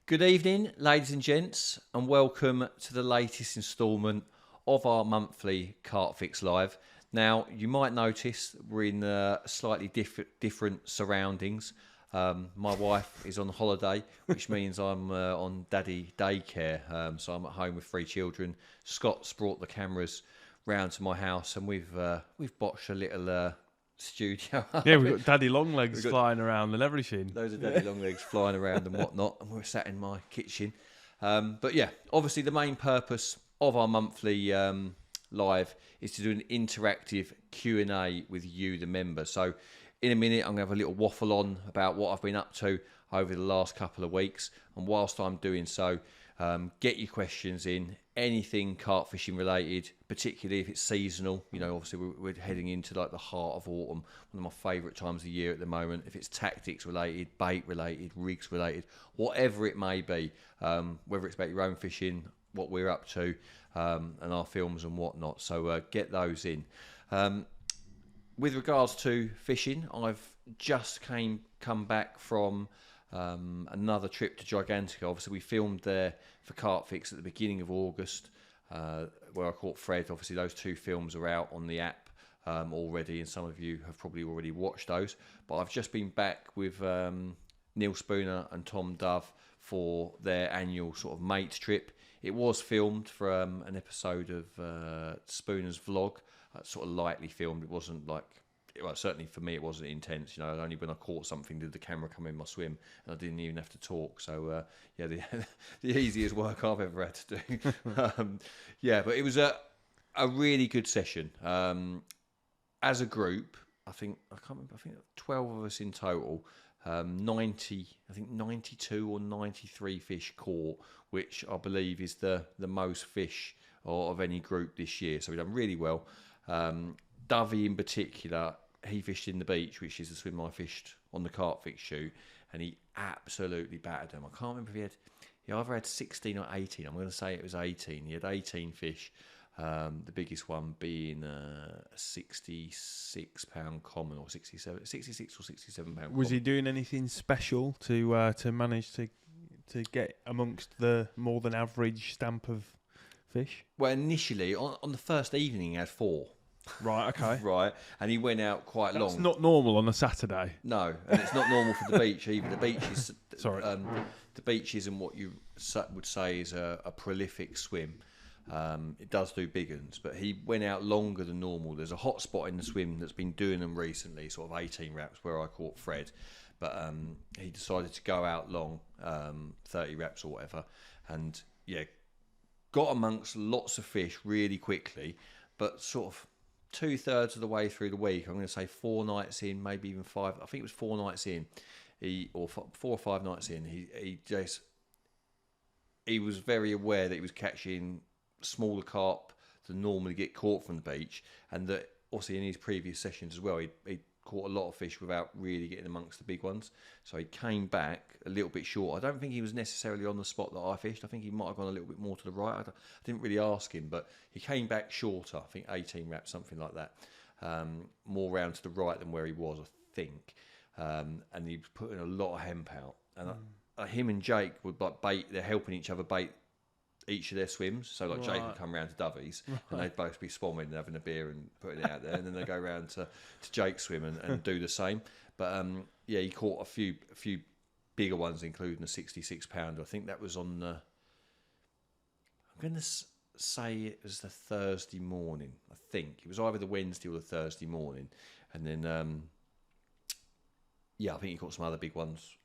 Good evening, ladies and gents, and welcome to the latest instalment of our monthly CarpFix Live. Now, you might notice we're in slightly different surroundings. My wife is on holiday, which means I'm on daddy daycare, so I'm at home with 3 children. Scott's brought the cameras round to my house, and we've botched a little studio. Yeah, we've got daddy long legs flying around and everything. Those are daddy long legs flying around and whatnot, and we're sat in my kitchen. But yeah, obviously the main purpose of our monthly live is to do an interactive Q&A with you, the member. So in a minute, I'm going to have a little waffle on about what I've been up to over the last couple of weeks. And whilst I'm doing so, get your questions in, anything carp fishing related, particularly if it's seasonal. You know, obviously we're heading into like the heart of autumn, one of my favourite times of the year at the moment. If it's tactics related, bait related, rigs related, whatever it may be, whether it's about your own fishing, what we're up to, and our films and whatnot. So get those in. With regards to fishing, I've just come back from another trip to Gigantica. Obviously, we filmed there for CarpFix at the beginning of August, where I caught Fred. Obviously, those 2 films are out on the app already, and some of you have probably already watched those. But I've just been back with Neil Spooner and Tom Dove for their annual sort of mates trip. It was filmed for an episode of Spooner's vlog, sort of lightly filmed. It wasn't like, well, certainly for me it wasn't intense. You know, only when I caught something did the camera come in my swim, and I didn't even have to talk. So yeah, the easiest work I've ever had to do. Yeah, but it was a really good session. As a group, I can't remember. I think 12 of us in total. 92 or 93 fish caught, which I believe is the most fish of any group this year. So we've done really well. Dovey in particular, he fished in the beach, which is the swim I fished on the CarpFix shoot, and he absolutely battered them. I can't remember if he either had 16 or 18. I'm going to say it was 18. He had 18 fish, the biggest one being a 66-pound common, or 66 or 67 pound. Was he doing anything special to manage to get amongst the more than average stamp of fish? Well, initially on the first evening he had 4. Right, okay. Right, and he went out quite long. It's not normal on a Saturday. No, and it's not normal for the beach either. The beach is Sorry. The beach isn't what you would say is a prolific swim. It does do big uns, but he went out longer than normal. There's a hot spot in the swim that's been doing them recently, sort of 18 wraps, where I caught Fred. But he decided to go out long, 30 wraps or whatever, and yeah, got amongst lots of fish really quickly, but sort of 2/3 of the way through the week, I'm going to say 4 nights in, maybe even 5. I think it was 4 nights in, 4 or 5 nights in. He was very aware that he was catching smaller carp than normally get caught from the beach, and that obviously in his previous sessions as well, he caught a lot of fish without really getting amongst the big ones. So he came back a little bit short. I don't think he was necessarily on the spot that I fished. I think he might have gone a little bit more to the right. I didn't really ask him, but he came back shorter. I think 18 wraps, something like that. More round to the right than where he was, I think. And he was putting a lot of hemp out. And him and Jake would like bait. They're helping each other bait each of their swims. So like Jake would come round to Dovey's, and they'd both be swamming and having a beer and putting it out there, and then they go round to Jake's swim and do the same. But yeah, he caught a few bigger ones, including a 66 pounder. I think that was on the, I'm going to say it was the Thursday morning. I think it was either the Wednesday or the Thursday morning, and then yeah, I think he caught some other big ones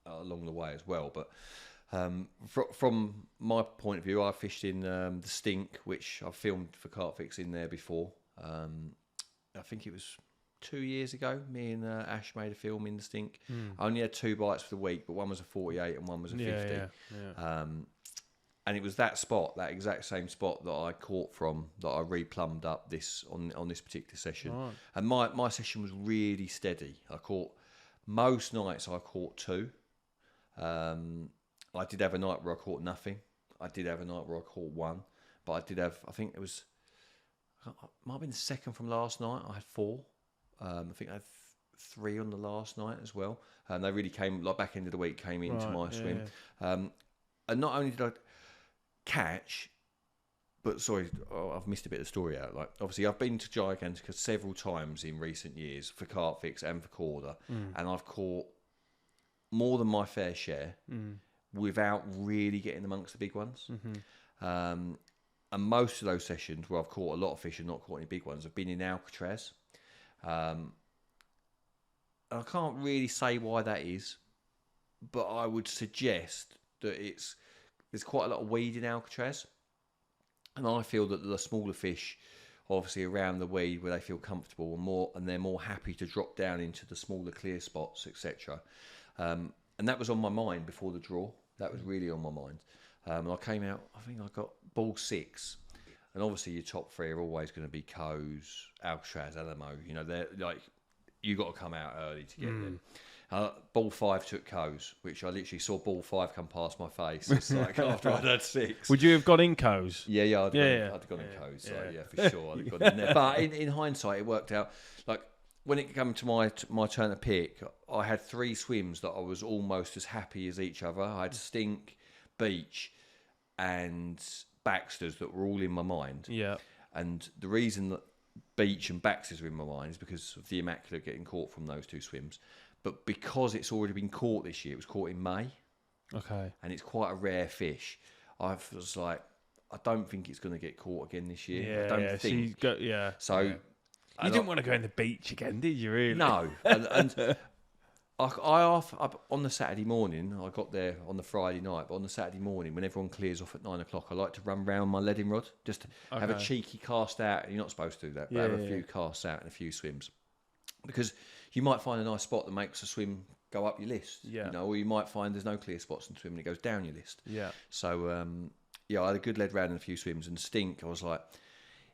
along the way as well. But from my point of view, I fished in the Stink, which I've filmed for CarpFix in there before. I think it was 2 years ago. Me and Ash made a film in the Stink. I only had 2 bites for the week, but one was a 48 and one was a 50. Yeah. And it was that spot, that exact same spot that I caught from, that I replumbed up on this particular session. Right. And my session was really steady. Most nights I caught 2. I did have a night where I caught nothing. I did have a night where I caught 1. But I did have, I think it might have been the second from last night. I had 4. I think I had 3 on the last night as well. And they really came, like back end of the week, came into my swim. And not only did I catch, but sorry, I've missed a bit of the story out. Like, obviously, I've been to Gigantica several times in recent years for CarpFix and for Corda, and I've caught more than my fair share without really getting amongst the big ones. And most of those sessions where I've caught a lot of fish and not caught any big ones have been in Alcatraz. And I can't really say why that is, but I would suggest that there's quite a lot of weed in Alcatraz. And I feel that the smaller fish, obviously around the weed where they feel comfortable and they're more happy to drop down into the smaller clear spots, etc. And that was on my mind before the draw. That was really on my mind. And I came out, I think I got ball 6. And obviously your top 3 are always going to be Coes, Alcatraz, Alamo. You know, they're like, you got to come out early to get them. Ball 5 took Coes, which I literally saw ball 5 come past my face. It's like after I'd had 6. Would you have got in Coes? Yeah, I'd have gone in Coes. So yeah, for sure, I'd have gone in there. But in hindsight, it worked out. Like when it came to my turn to pick, I had 3 swims that I was almost as happy as each other. I had Stink, Beach, and Baxter's that were all in my mind. Yeah. And the reason that Beach and Baxter's were in my mind is because of the Immaculate getting caught from those 2 swims. But because it's already been caught this year, it was caught in May. Okay. And it's quite a rare fish. I was like, I don't think it's going to get caught again this year. Yeah, I don't think. So you didn't want to go in the beach again, did you? Really? No. And I on the Saturday morning, I got there on the Friday night, but on the Saturday morning, when everyone clears off at 9 o'clock, I like to run round my leading rod, just to have a cheeky cast out. You're not supposed to do that, but have a few casts out and a few swims. Because you might find a nice spot that makes a swim go up your list, you know, or you might find there's no clear spots in the swim and it goes down your list. Yeah. So, I had a good lead round and a few swims, and Stink, I was like,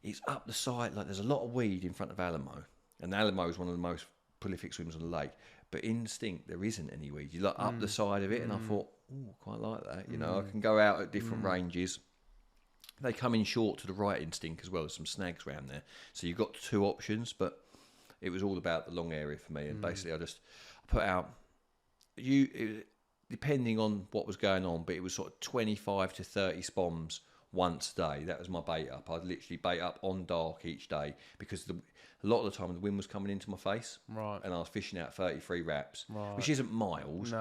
it's up the side, like there's a lot of weed in front of Alamo, and Alamo is one of the most prolific swims on the lake, but in Stink there isn't any weed. You look up the side of it, and I thought, I quite like that, you know, I can go out at different ranges. They come in short to the right in Stink as well, there's some snags around there, so you've got 2 options, but it was all about the long area for me, and basically I put out, depending on what was going on, but it was sort of 25 to 30 spoms once a day. That was my bait up. I'd literally bait up on dark each day, because a lot of the time the wind was coming into my face, and I was fishing out 33 wraps, which isn't miles,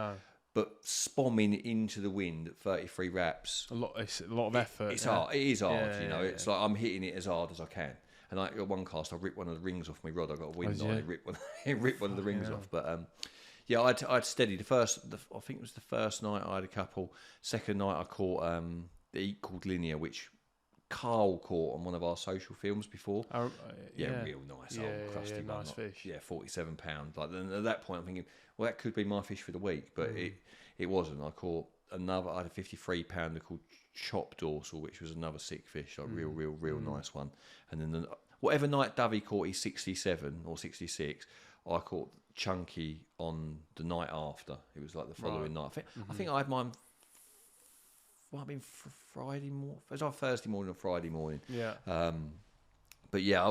but spomming into the wind at 33 wraps. It's a lot of effort. It's hard. It is hard, you know. It's like I'm hitting it as hard as I can. And I got one cast, I ripped one of the rings off my rod. I got a wind on it, ripped one of the rings off. But I'd steadied I think it was the first night I had a couple. Second night I caught the eat called Linear, which Carl caught on one of our social films before. Real nice, old crusty one. Nice fish. Yeah, 47 pounds. Like, and at that point I'm thinking, well, that could be my fish for the week, but it wasn't. I caught another. I had a 53 pounder called Chop Dorsal, which was another sick fish, like real nice one. And then whatever night Dovey caught his 67 or 66, I caught Chunky on the night after. It was like the following night. I think I had mine. Might have been Friday morning. It was either Thursday morning or Friday morning. Yeah. But yeah, I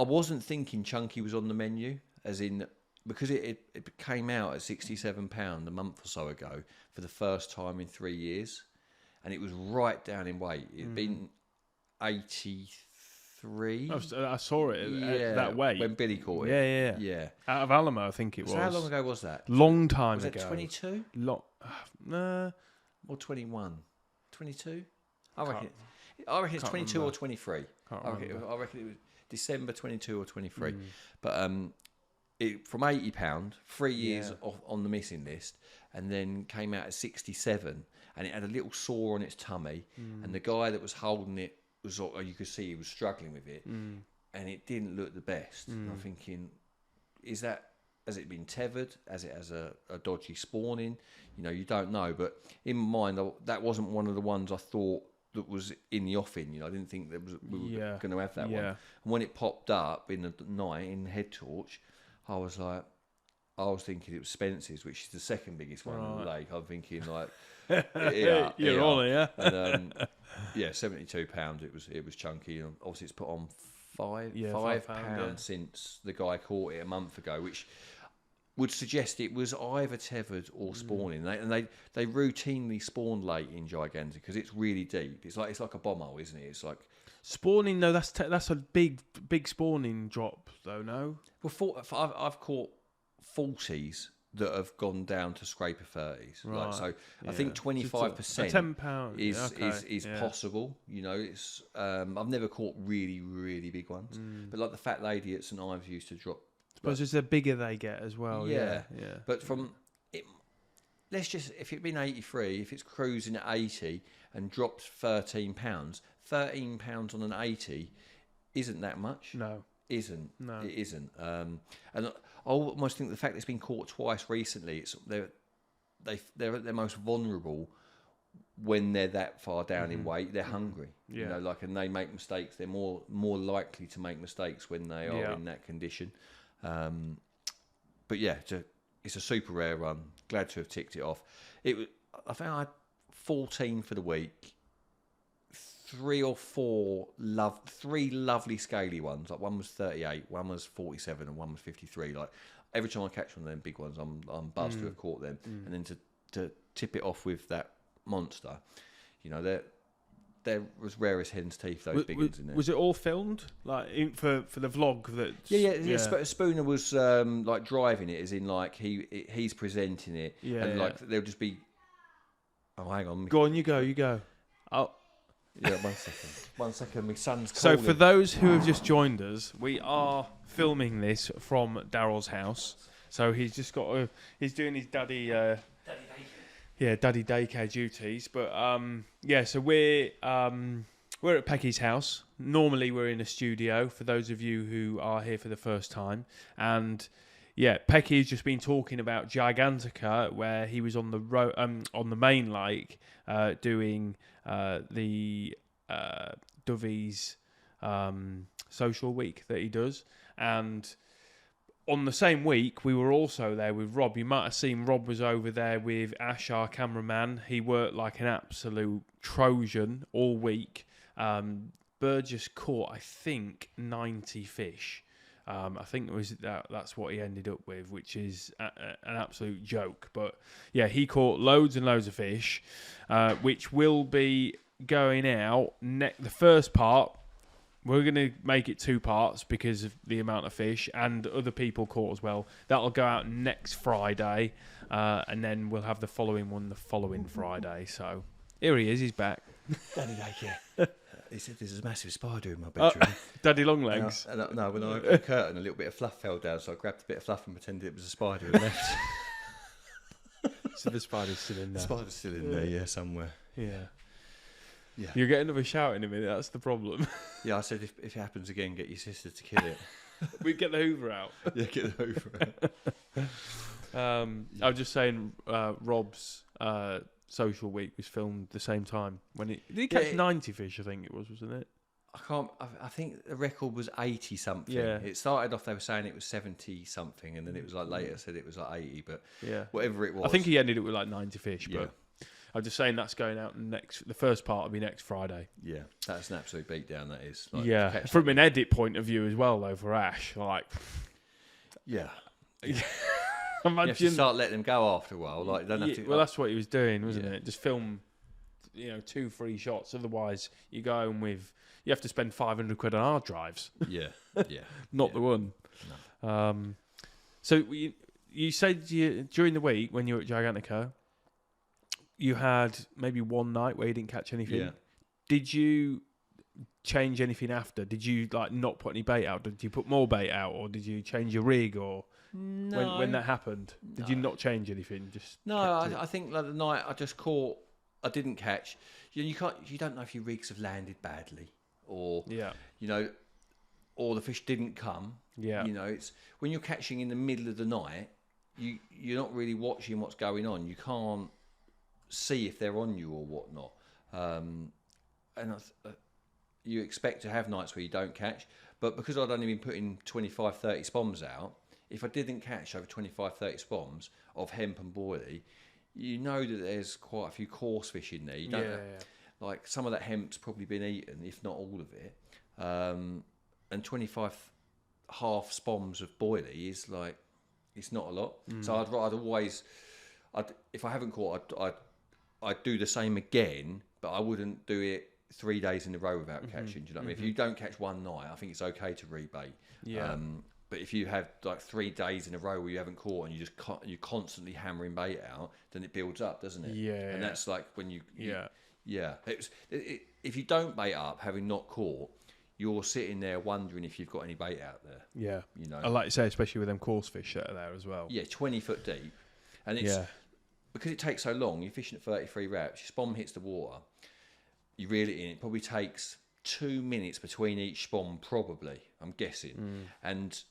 wasn't thinking Chunky was on the menu, as in, because it came out at £67 a month or so ago for the first time in 3 years, and it was right down in weight. It'd been 83. I saw it that weight when Billy caught it. Yeah. Out of Alamo, I think it was. How long ago was that? Long time ago. Was it 22? Or 21? 22? I reckon it's 22 or 23. I reckon it was December 22 or 23. But from £80, 3 years off on the missing list, and then came out at 67, and it had a little sore on its tummy, and the guy that was holding it was, you could see he was struggling with it, and it didn't look the best. And I'm thinking, has it been tethered? Has it has a dodgy spawning? You know, you don't know. But in my mind, that wasn't one of the ones I thought that was in the offing. You know, I didn't think we were going to have that one. And when it popped up in the night in Head Torch, I was thinking it was Spence's, which is the second biggest one in the lake. I'm thinking like, you're on it, And £72. It was chunky, and obviously it's put on £5 £5 since the guy caught it a month ago, which would suggest it was either tethered or spawning. They routinely spawn late in Gigantic because it's really deep. It's like a bomb hole, isn't it? It's like spawning. No, that's a big spawning drop though. No. Well, I've caught 40s that have gone down to scraper 30s. Right. Like, so Yeah. I think 25% £10 is possible. You know, it's I've never caught really, really big ones. But like the Fat Lady at St Ives used to drop. Suppose it's the bigger they get as well. Yeah. But from it, let's just, if it'd been 83, if it's cruising at 80 and dropped £13, £13 on an 80 isn't that much. No. Isn't. No. It isn't. And I almost think the fact that it's been caught twice recently, they're most vulnerable when they're that far down in weight. They're hungry. Yeah. You know, like, and they make mistakes. They're more likely to make mistakes when they are in that condition. But yeah, it's a super rare run. Glad to have ticked it off. I think I had 14 for the week. 3 or 4 three lovely scaly ones. Like one was 38, one was 47, and one was 53. Like every time I catch one of them big ones, I'm buzzed to have caught them. And then to tip it off with that monster, you know, they're as rare as hen's teeth. Those big ones in there. Was it all filmed, like for the vlog? That yeah. Spooner was like driving it, as in like he's presenting it, and like there'll just be. Oh, hang on. Go on, you go. Oh. Yeah, 1 second. My son's So calling. for those who have just joined us, we are filming this from Darrell's house. So he's just he's doing his daddy daycare duties. But so we're at Pecky's house. Normally we're in a studio. For those of you who are here for the first time, and Pecky's just been talking about Gigantica, where he was on the main lake doing the Dovey's social week that he does. And on the same week, we were also there with Rob. You might have seen Rob was over there with Ash, our cameraman. He worked like an absolute Trojan all week. Burgess caught, I think, 90 fish. I think it was that's what he ended up with, which is an absolute joke. But yeah, he caught loads and loads of fish, which will be going out. The first part, we're going to make it 2 parts because of the amount of fish, and other people caught as well. That'll go out next Friday, and then we'll have the following one the following Friday. So here he is, he's back. Daddy daycare. He said there's a massive spider in my bedroom. Daddy Longlegs. No, when I opened the curtain, a little bit of fluff fell down, so I grabbed a bit of fluff and pretended it was a spider and left. So the spider's still in there. The spider's still in there, somewhere. Yeah. Yeah. You'll get another shout in a minute, that's the problem. Yeah, I said if it happens again, get your sister to kill it. We get the Hoover out. Yeah, get the Hoover out. I was just saying, Rob's social week was filmed the same time. Did he catch 90 fish, I think it was, wasn't it? I think the record was 80 something. Yeah. It started off, they were saying it was 70 something, and then it was like later said it was like 80, but whatever it was. I think he ended up with like 90 fish, but I'm just saying that's going out the first part will be next Friday. Yeah, that's an absolute beatdown, that is. Like, from an edit point of view as well, though, for Ash. Like, yeah. Imagine, you have to start letting them go after a while. Like, don't have to. Well, that's what he was doing, wasn't it? Just film, 2-3 shots. Otherwise, you go home with. You have to spend £500 on hard drives. Yeah. Not the one. No. So you said during the week when you were at Gigantica, you had maybe one night where you didn't catch anything. Yeah. Did you change anything after? Did you not put any bait out? Did you put more bait out, or did you change your rig? Or when that happened, did you not change anything? Just I think like the night I just caught, I didn't catch. You don't know if your rigs have landed badly, or or the fish didn't come. Yeah. It's when you're catching in the middle of the night, you're not really watching what's going on. You can't see if they're on you or whatnot. And you expect to have nights where you don't catch, but because I'd only been putting 25-30 spoms out, if I didn't catch over 25-30 spoms of hemp and boilie, you know that there's quite a few coarse fish in there. You don't like some of that hemp's probably been eaten, if not all of it. And 25 half spoms of boilie is like It's not a lot. So if I haven't caught, I'd do the same again, but I wouldn't do it 3 days in a row without catching. Do you know what I mean? If you don't catch one night, I think it's okay to rebait. Yeah. But if you have like 3 days in a row where you haven't caught and you're constantly hammering bait out, then it builds up, doesn't it? Yeah. And that's like when you Yeah. If you don't bait up, having not caught, you're sitting there wondering if you've got any bait out there. Yeah. You know, I like to say, especially with them coarse fish that are there as well. Yeah, 20 foot deep, and it's because it takes so long. You're fishing at 33 wraps. Your spawn hits the water. You reel it in. It probably takes 2 minutes between each spawn, probably. I'm guessing, and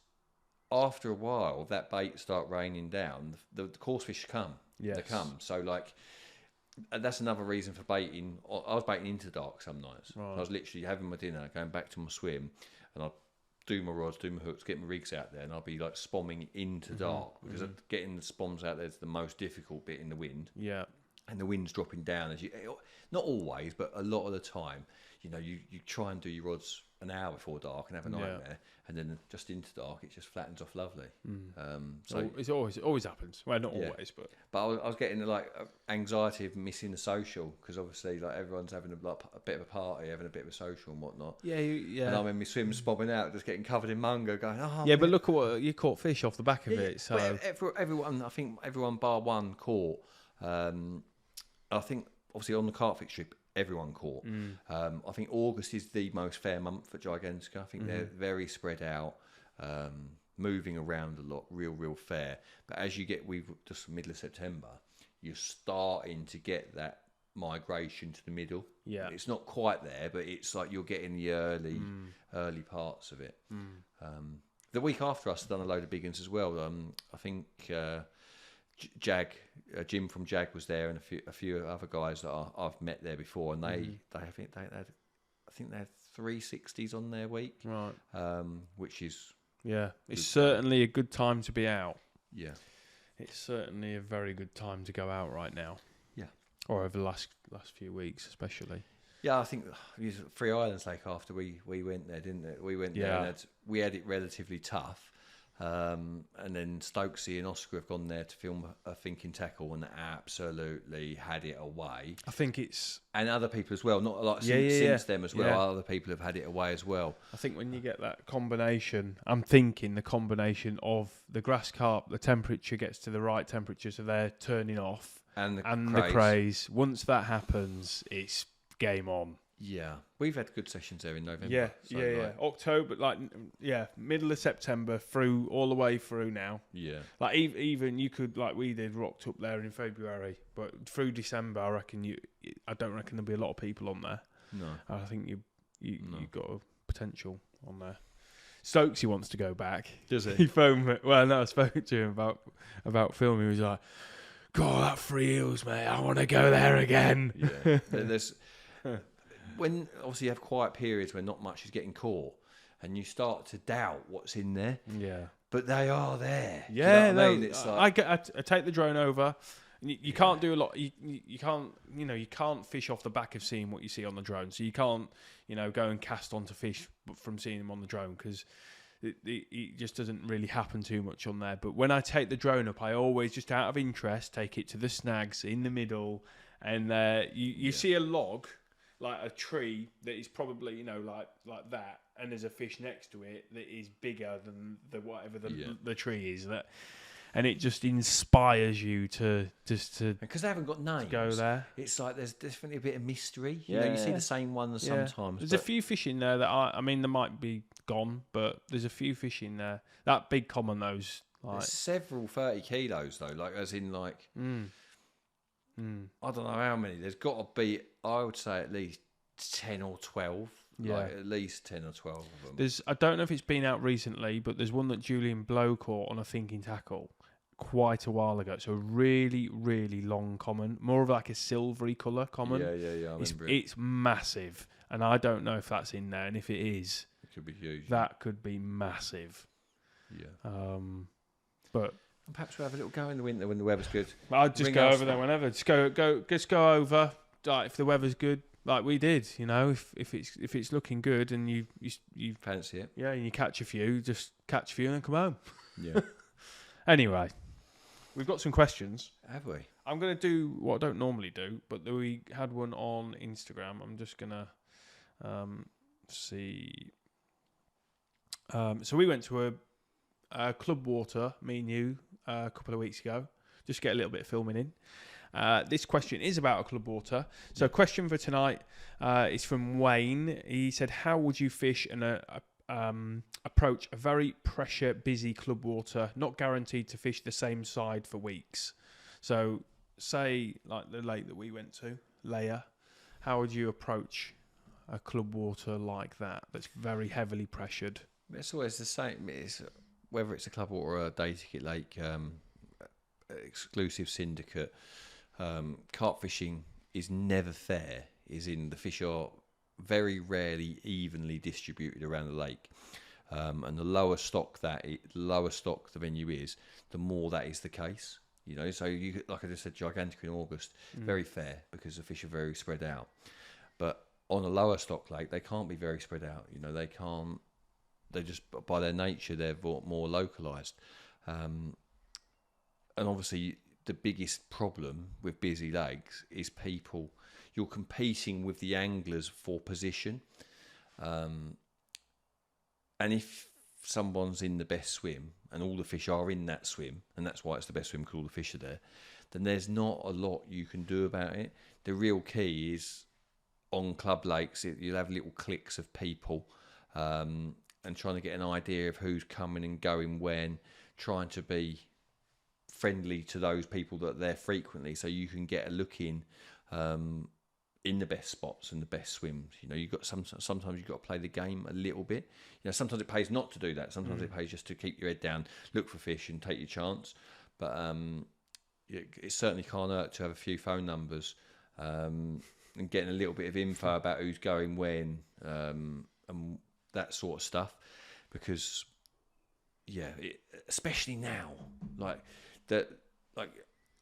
after a while, that bait start raining down. The coarse fish come. Yes. They come. So like. And that's another reason for baiting. I was baiting into dark some nights. Right. I was literally having my dinner, going back to my swim, and I'd do my rods, do my hooks, get my rigs out there, and I'd be like spomming into dark because getting the spoms out there is the most difficult bit in the wind. Yeah. And the wind's dropping down as you, not always, but a lot of the time. You know, you try and do your rods an hour before dark and have a nightmare, and then just into dark, it just flattens off lovely. So it always happens. Well, not always, but I was getting like anxiety of missing the social because obviously like everyone's having a bit of a party, having a bit of a social and whatnot. Yeah. And I'm in my swim bobbing out, just getting covered in mungo, going, oh. Yeah, but look at what you caught fish off the back of it. So everyone, I think everyone bar one caught. I think obviously on the CarpFix trip, everyone caught. I think August is the most fair month for Gigantica. I think they're very spread out, moving around a lot, real fair. But as you get, we've just middle of September, you're starting to get that migration to the middle. Yeah, it's not quite there, but it's like you're getting the early parts of it. The week after us, I've done a load of big ones as well. I think. Jim from Jag was there, and a few other guys that I've met there before, and I think they had 360s on their week, right? Which is it's certainly a good time to be out. Yeah, it's certainly a very good time to go out right now. Yeah, or over the last few weeks, especially. Yeah, I think Three Islands Lake after we went there, didn't it? We went there and we had it relatively tough. And then Stokesy and Oscar have gone there to film a thinking tackle and absolutely had it away. I think it's... And other people as well, not a lot since them as well. Other people have had it away as well. I think when you get that combination, I'm thinking the combination of the grass carp, the temperature gets to the right temperature, so they're turning off. And the craze. Once that happens, it's game on. Yeah, we've had good sessions there in November. October, middle of September through all the way through now. Yeah, like even you could, like we did, rocked up there in February, but through December, I don't reckon there'll be a lot of people on there. No, I think you got a potential on there. Stokesy wants to go back. Does he? He phoned me. Well, no, I spoke to him about filming. He was like, "God, that Three Hills, mate! I want to go there again." Yeah, there's. When obviously you have quiet periods where not much is getting caught, and you start to doubt what's in there. Yeah, but they are there. Yeah, you know what I mean? It's like I take the drone over. You can't do a lot. You can't. You can't fish off the back of seeing what you see on the drone. So you can't. Go and cast onto fish from seeing them on the drone because it just doesn't really happen too much on there. But when I take the drone up, I always just out of interest take it to the snags in the middle, and you see a log. Like a tree that is probably, like that, and there's a fish next to it that is bigger than whatever the tree is. And it just inspires you to because they haven't got names. Go there. It's like there's definitely a bit of mystery. You see the same ones sometimes. There's a few fish in there that I mean, they might be gone, but there's a few fish in there. That big common those. There's several 30 kilos though, like as in like. I don't know how many. There's got to be, I would say, at least 10 or 12. Yeah. Like at least 10 or 12 of them. I don't know if it's been out recently, but there's one that Julian Blow caught on a thinking tackle quite a while ago. So really, really long common. More of like a silvery colour common. Yeah. I remember it's massive. And I don't know if that's in there. And if it is, it could be huge. That could be massive. Yeah. But... And perhaps we'll have a little go in the winter when the weather's good. I'd just go over there whenever. Just go over. Like if the weather's good, like we did, if it's looking good and you fancy it, and you catch a few, just catch a few and then come home. Yeah. Anyway, we've got some questions. Have we? I'm going to do what I don't normally do, but we had one on Instagram. I'm just going to see. So we went to a Club Water, me and you, a couple of weeks ago, just to get a little bit of filming in. This question is about a Club Water. So question for tonight is from Wayne. He said, how would you fish and approach a very pressure busy Club Water, not guaranteed to fish the same side for weeks? So say like the lake that we went to, Leia, how would you approach a Club Water like that that's very heavily pressured? It's always the same. Whether it's a Club Water or a day ticket lake, exclusive syndicate, carp fishing is never fair. Is in the fish are very rarely evenly distributed around the lake, and the lower stock the venue is, the more that is the case. So you, like I just said, gigantic in August, very fair because the fish are very spread out. But on a lower stock lake, they can't be very spread out. They can't. They just, by their nature, they're more localised. And obviously, the biggest problem with busy lakes is people. You're competing with the anglers for position. And if someone's in the best swim and all the fish are in that swim, and that's why it's the best swim because all the fish are there, then there's not a lot you can do about it. The real key is on club lakes, you'll have little cliques of people, and trying to get an idea of who's coming and going when, trying to be friendly to those people that are there frequently so you can get a look in the best spots and the best swims. You've got sometimes you've got to play the game a little bit. Sometimes it pays not to do that. Sometimes it pays just to keep your head down, look for fish and take your chance. But it certainly can't hurt to have a few phone numbers and getting a little bit of info about who's going when and that sort of stuff. Because especially now, like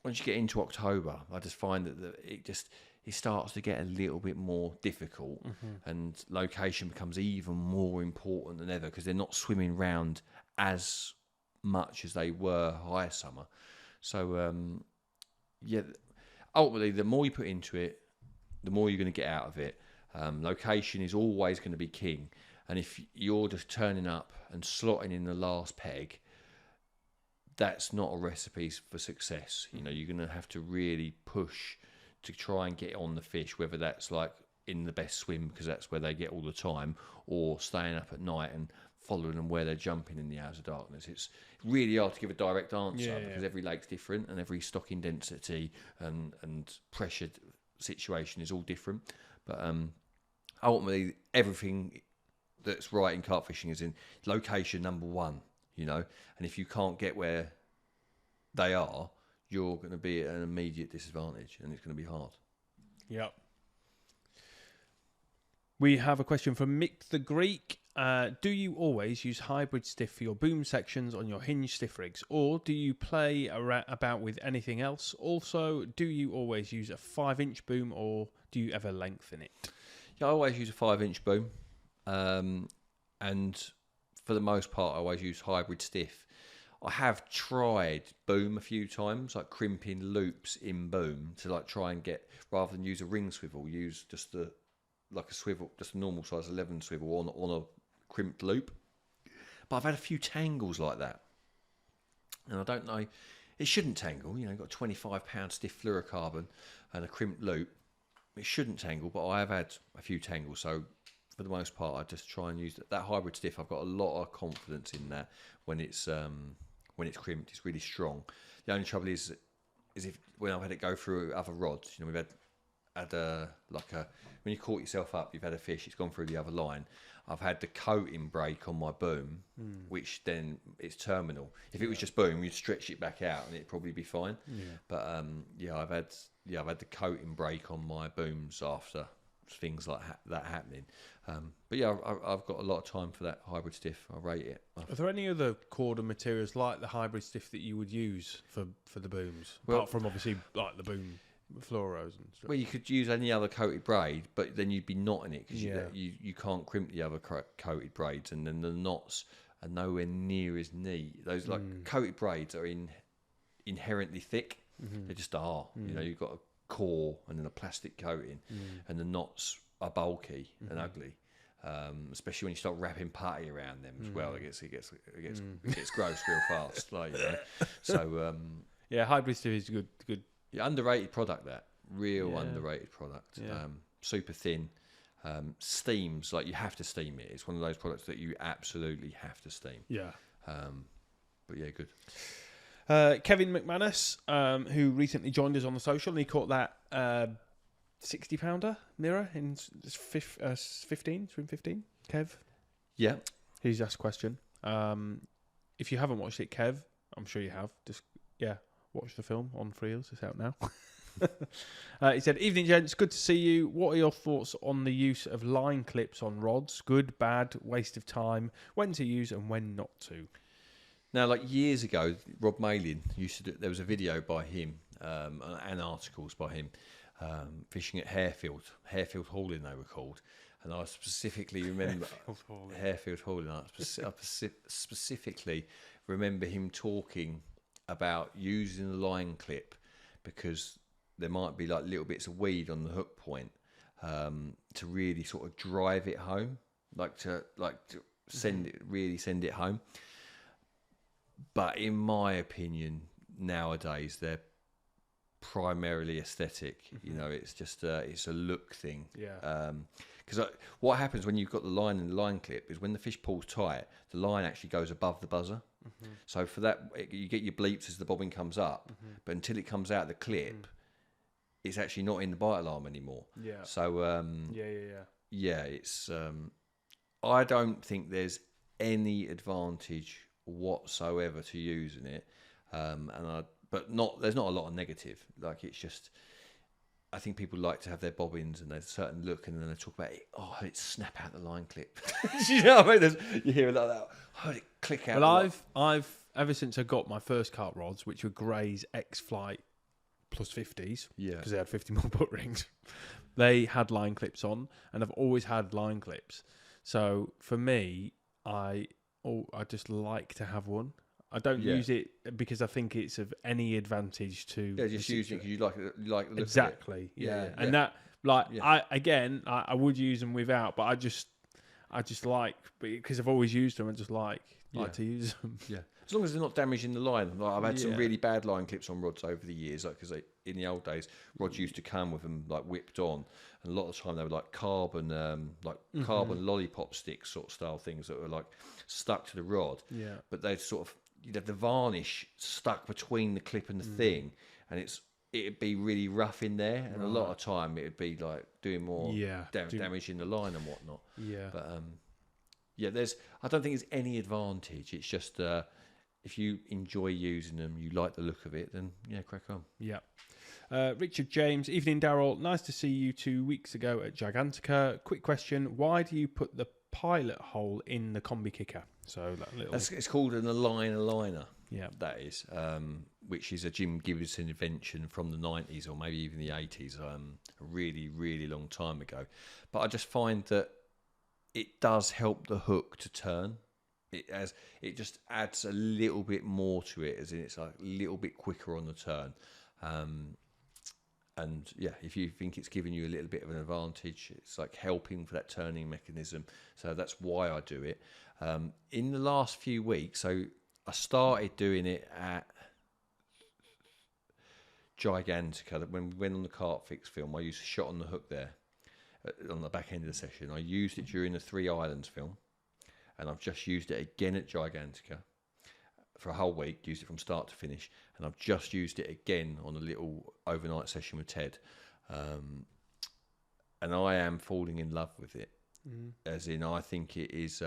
once you get into October, I just find that it starts to get a little bit more difficult, and location becomes even more important than ever because they're not swimming round as much as they were high summer. So ultimately, the more you put into it, the more you're going to get out of it. Location is always going to be king, and if you're just turning up and slotting in the last peg, that's not a recipe for success. You're going to have to really push to try and get on the fish, whether that's like in the best swim because that's where they get all the time, or staying up at night and following them where they're jumping in the hours of darkness. It's really hard to give a direct answer because every lake's different and every stocking density and pressure situation is all different. But ultimately, everything that's right in carp fishing is in location number one, and if you can't get where they are, you're going to be at an immediate disadvantage and it's going to be hard. Yep. We have a question from Mick the Greek. Do you always use hybrid stiff for your boom sections on your hinge stiff rigs, or do you play about with anything else? Also, do you always use a 5-inch boom, or do you ever lengthen it? Yeah, I always use a 5-inch boom. And for the most part, I always use hybrid stiff. I have tried boom a few times, like crimping loops in boom to like try and get, rather than use a ring swivel, use just a swivel, just a normal size 11 swivel on a crimped loop. But I've had a few tangles like that, and I don't know. It shouldn't tangle. You've got a 25-pound stiff fluorocarbon and a crimped loop. It shouldn't tangle, but I have had a few tangles. So for the most part, I just try and use that hybrid stiff. I've got a lot of confidence in that when it's crimped. It's really strong. The only trouble is if when I've had it go through other rods. We've had when you caught yourself up, you've had a fish, it's gone through the other line. I've had the coating break on my boom, which then it's terminal. If it was just boom, you'd stretch it back out and it'd probably be fine. Yeah. But I've had the coating break on my booms after things like that happening. But yeah, I've got a lot of time for that hybrid stiff. I rate it. Are there any other cord and materials like the hybrid stiff that you would use for the booms, apart from obviously like the boom fluoros and stuff? Well, you could use any other coated braid, but then you'd be knotting it because you can't crimp the other coated braids, and then the knots are nowhere near as neat. Those like coated braids are inherently thick. They just are. You know, you've got a core and then a plastic coating, and the knots are bulky and ugly. Especially when you start wrapping putty around them as well, it gets gross real fast. Like, you know. So hybrid stuff is good. Yeah, underrated product. That real underrated product. Yeah. Super thin. Steams, like you have to steam it. It's one of those products that you absolutely have to steam. Yeah. But yeah, good. Kevin McManus, who recently joined us on the social, and he caught that 60-pounder mirror in 15, swim 15. Kev? Yeah. He's asked a question. If you haven't watched it, Kev, I'm sure you have. Just, watch the film on Freels. It's out now. He said, "Evening, gents. Good to see you. What are your thoughts on the use of line clips on rods? Good, bad, waste of time? When to use and when not to?" Now, like years ago, Rob Malin used to do. There was a video by him and articles by him fishing at Harefield Hauling, they were called. And I specifically remember Harefield Hauling. I specifically remember him talking about using the line clip because there might be like little bits of weed on the hook point to really sort of drive it home, to send it home. But in my opinion, nowadays they're primarily aesthetic. You know, it's just it's a look thing. Yeah. Because what happens when you've got the line in the line clip is when the fish pulls tight, the line actually goes above the buzzer. So for that, you get your bleeps as the bobbin comes up, but until it comes out of the clip, it's actually not in the bite alarm anymore. Yeah. So yeah, it's I don't think there's any advantage whatsoever to using it, there's not a lot of negative. Like, it's just, I think people like to have their bobbins and there's a certain look, and then they talk about it. Oh, it's snap out the line clip. You know what I mean? You hear it like that. I heard it click out. Well, I've ever since I got my first carp rods, which were Gray's X-Flight plus 50s, because they had 50mm butt rings, they had line clips on, and I've always had line clips. So for me, I just like to have one. I don't use it because I think it's of any advantage to. Yeah, just use it because you like the look exactly. Of it. And that, I would use them without, but I just like, because I've always used them. I just like to use them. Yeah, as long as they're not damaging the line. Like, I've had some really bad line clips on rods over the years, because in the old days, rods used to come with them like whipped on, and a lot of the time they were like carbon lollipop sticks sort of style things that were like stuck to the rod. Yeah, but they'd sort of, you'd have the varnish stuck between the clip and the thing, and it'd be really rough in there, and a lot of time it'd be like doing more damage in the line and whatnot. Yeah, but I don't think there's any advantage. It's just if you enjoy using them, you like the look of it, then crack on. Yeah. Richard James, evening, Darrell. Nice to see you 2 weeks ago at Gigantica. Quick question: why do you put the pilot hole in the combi kicker? So that little... It's called an aligner. Yeah, that is, which is a Jim Gibson invention from the 90s or maybe even the 80s, a really, really long time ago. But I just find that it does help the hook to turn. It just adds a little bit more to it, as in it's a little bit quicker on the turn. And if you think it's giving you a little bit of an advantage, it's like helping for that turning mechanism. So that's why I do it. In the last few weeks, so I started doing it at Gigantica. When we went on the CarpFix film, I used a shot on the hook there on the back end of the session. I used it during the Three Islands film, and I've just used it again at Gigantica for a whole week, used it from start to finish, and I've just used it again on a little overnight session with Ted. And I am falling in love with it. As in, I think it is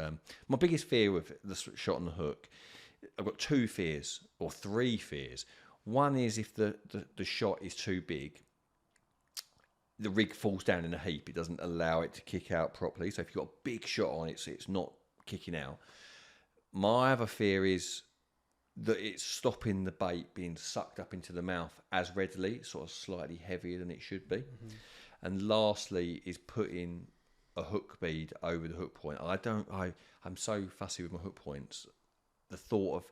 my biggest fear with the shot on the hook. I've got 2 fears or 3 fears. One is if the shot is too big, the rig falls down in a heap. It doesn't allow it to kick out properly. So if you've got a big shot on it, so it's not kicking out. My other fear is that it's stopping the bait being sucked up into the mouth as readily, sort of slightly heavier than it should be. And lastly is putting a hook bead over the hook point. I'm so fussy with my hook points. The thought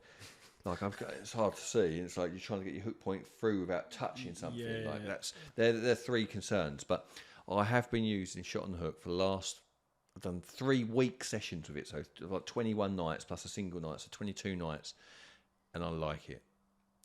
of it's hard to see. It's like you're trying to get your hook point through without touching something. They're three concerns. But I have been using shot on the hook for the last. I've done 3-week sessions with it, so like 21 nights plus a single night, so 22 nights, and I like it.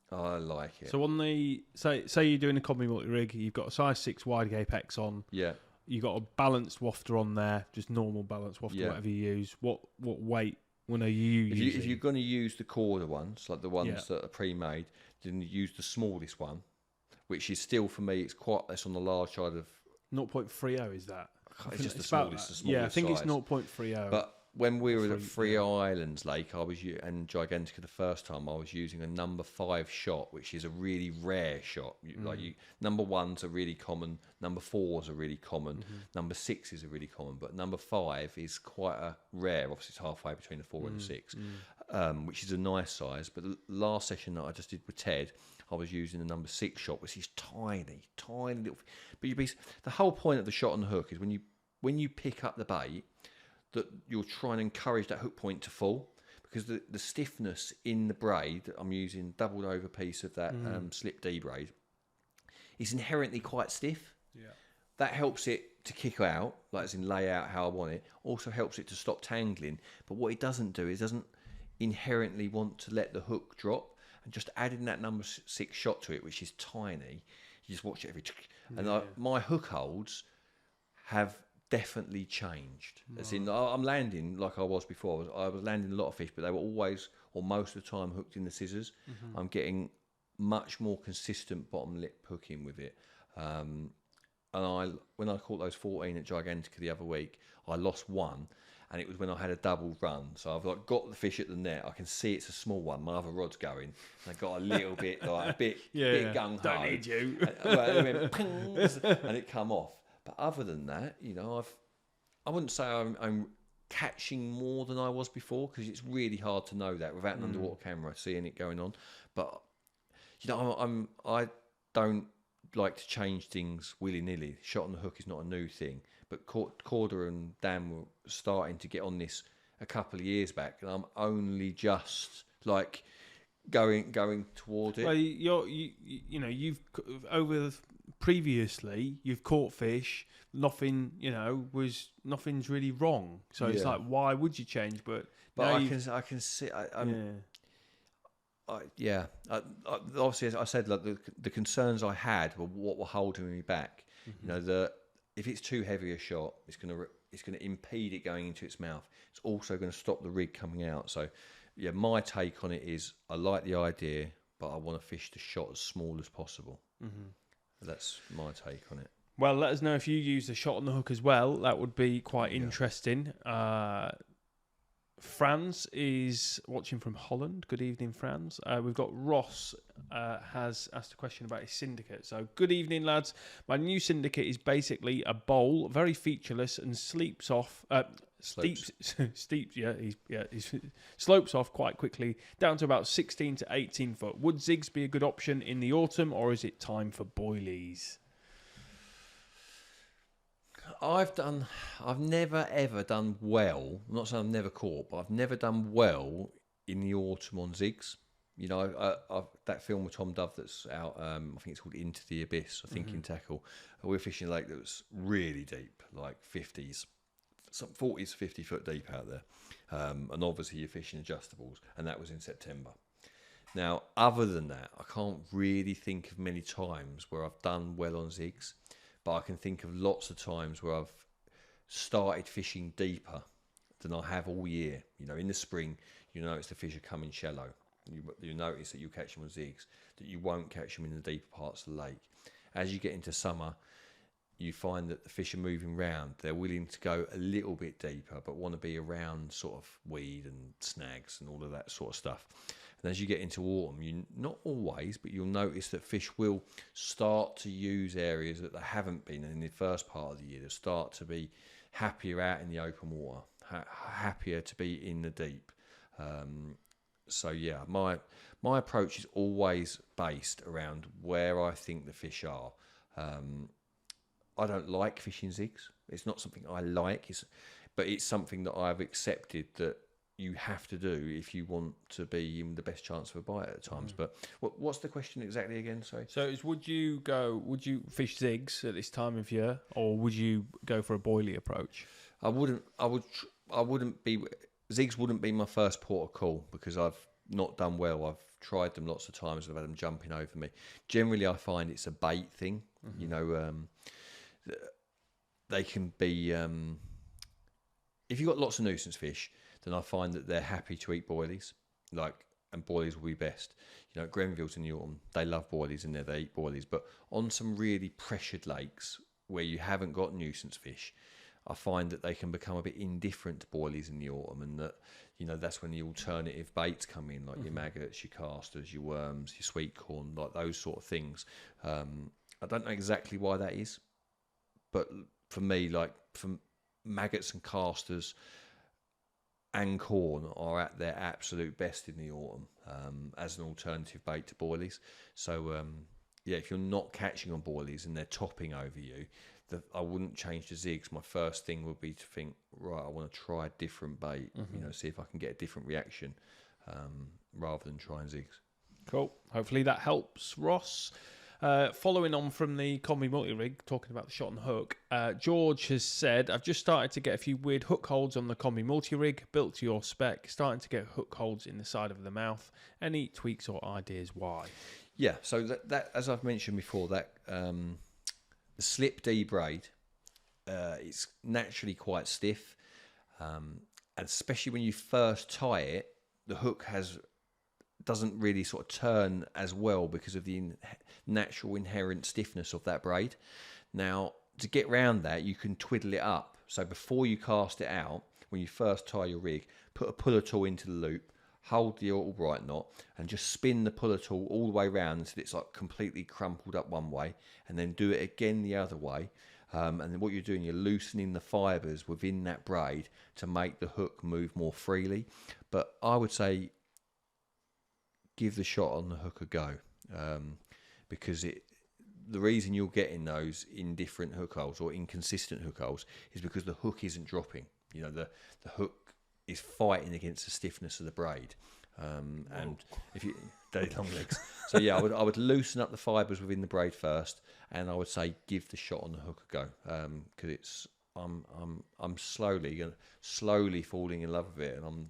So on the say you're doing a combi multi rig, you've got a size 6 wide gape X on. Yeah. You've got a balanced wafter on there, just normal balanced wafter, whatever you use. What weight? When are you using? If you're going to use the quarter ones, like the ones that are pre-made, then you use the smallest one, which is still for me. It's on the large side of 0.30. Is that? It's just the smallest. Yeah, I think size. It's 0.30. But when we were at Three Islands Lake, and Gigantica the first time, I was using a number 5 shot, which is a really rare shot. Number 1s are really common, number 4s are really common, number 6s are really common, but number 5 is quite a rare. Obviously, it's halfway between the 4 and the 6, which is a nice size. But the last session that I just did with Ted, I was using the number 6 shot, which is tiny little. But the whole point of the shot on the hook is when you pick up the bait, that you're trying to encourage that hook point to fall, because the stiffness in the braid that I'm using, doubled over piece of that slip D braid, is inherently quite stiff. Yeah. That helps it to kick out, like as in lay out how I want it. Also helps it to stop tangling. But what it doesn't do is doesn't inherently want to let the hook drop. And just adding that number 6 shot to it, which is tiny, you just watch it every. And my hook holds have definitely changed. As in, I'm landing like I was before. I was landing a lot of fish, but they were always, or most of the time, hooked in the scissors. I'm getting much more consistent bottom lip hooking with it. And when I caught those 14 at Gigantica the other week, I lost one, and it was when I had a double run. So I've got the fish at the net. I can see it's a small one. My other rod's going, and I got a little bit bit gung ho. Don't need you. It went pings, and it come off. But other than that, I wouldn't say I'm catching more than I was before, because it's really hard to know that without an underwater camera seeing it going on. But I don't like to change things willy-nilly. Shot on the hook is not a new thing, but Corder and Dan were starting to get on this a couple of years back, and I'm only just like going toward it. Well, you've over previously you've caught fish. Nothing's really wrong. So it's like, why would you change? But I can see. Obviously, as I said, like the concerns I had were what were holding me back. That if it's too heavy a shot, it's going to impede it going into its mouth. It's also going to stop the rig coming out. So, my take on it is I like the idea, but I want to fish the shot as small as possible. That's my take on it. Well, let us know if you use the shot on the hook as well. That would be quite interesting. Franz is watching from Holland. Good evening, Franz. We've got Ross has asked a question about his syndicate. So, good evening, lads. My new syndicate is basically a bowl, very featureless, and sleeps off. He slopes off quite quickly down to about 16 to 18 foot. Would zigs be a good option in the autumn, or is it time for boilies? I've never ever done well. I'm not saying I've never caught, but I've never done well in the autumn on zigs. That film with Tom Dove that's out, I think it's called Into the Abyss, I think, in tackle. We're fishing a lake that was really deep, like 50s, some 40s, 50 foot deep out there. And obviously you're fishing adjustables, and that was in September. Now, other than that, I can't really think of many times where I've done well on zigs. But I can think of lots of times where I've started fishing deeper than I have all year. In the spring, you notice the fish are coming shallow. You notice that you catch them on zigs, that you won't catch them in the deeper parts of the lake. As you get into summer, you find that the fish are moving round. They're willing to go a little bit deeper, but want to be around sort of weed and snags and all of that sort of stuff. And as you get into autumn, not always, but you'll notice that fish will start to use areas that they haven't been in the first part of the year. They'll start to be happier out in the open water, happier to be in the deep. My approach is always based around where I think the fish are. I don't like fishing zigs. It's not something I like. But it's something that I've accepted that you have to do if you want to be in the best chance of a bite at times. But what's the question exactly again? Sorry. So would you fish zigs at this time of year, or would you go for a boilie approach? I wouldn't be. Zigs wouldn't be my first port of call because I've not done well. I've tried them lots of times and I've had them jumping over me. Generally, I find it's a bait thing. You know, they can be. If you've got lots of nuisance fish, then I find that they're happy to eat boilies, and boilies will be best. You know, at Grenville's in the autumn, they love boilies in there, they eat boilies. But on some really pressured lakes where you haven't got nuisance fish, I find that they can become a bit indifferent to boilies in the autumn, and that, you know, that's when the alternative baits come in, like your maggots, your casters, your worms, your sweet corn, like those sort of things. I don't know exactly why that is, but for me, from maggots and casters and corn are at their absolute best in the autumn as an alternative bait to boilies. So if you're not catching on boilies and they're topping over you, I wouldn't change to zigs. My first thing would be to think, right, I want to try a different bait, you know, see if I can get a different reaction rather than trying zigs. Cool. Hopefully that helps, Ross. Following on from the combi multi-rig, talking about the shot and hook, George has said, I've just started to get a few weird hook holds on the combi multi-rig, built to your spec, starting to get hook holds in the side of the mouth. Any tweaks or ideas why? Yeah, so that as I've mentioned before, that the slip D braid, it's naturally quite stiff, and especially when you first tie it, the hook doesn't really sort of turn as well because of the natural inherent stiffness of that braid. Now, to get around that, you can twiddle it up. So before you cast it out, when you first tie your rig, put a puller tool into the loop, hold the Albright knot, and just spin the puller tool all the way around until it's like completely crumpled up one way, and then do it again the other way. And then what you're doing, you're loosening the fibres within that braid to make the hook move more freely. But I would say give the shot on the hook a go, because the reason you're getting those indifferent hook holes or inconsistent hook holes is because the hook isn't dropping. You know, the hook is fighting against the stiffness of the braid, and if you daddy long legs. So yeah, I would loosen up the fibres within the braid first, and I would say give the shot on the hook a go, because I'm slowly falling in love with it, and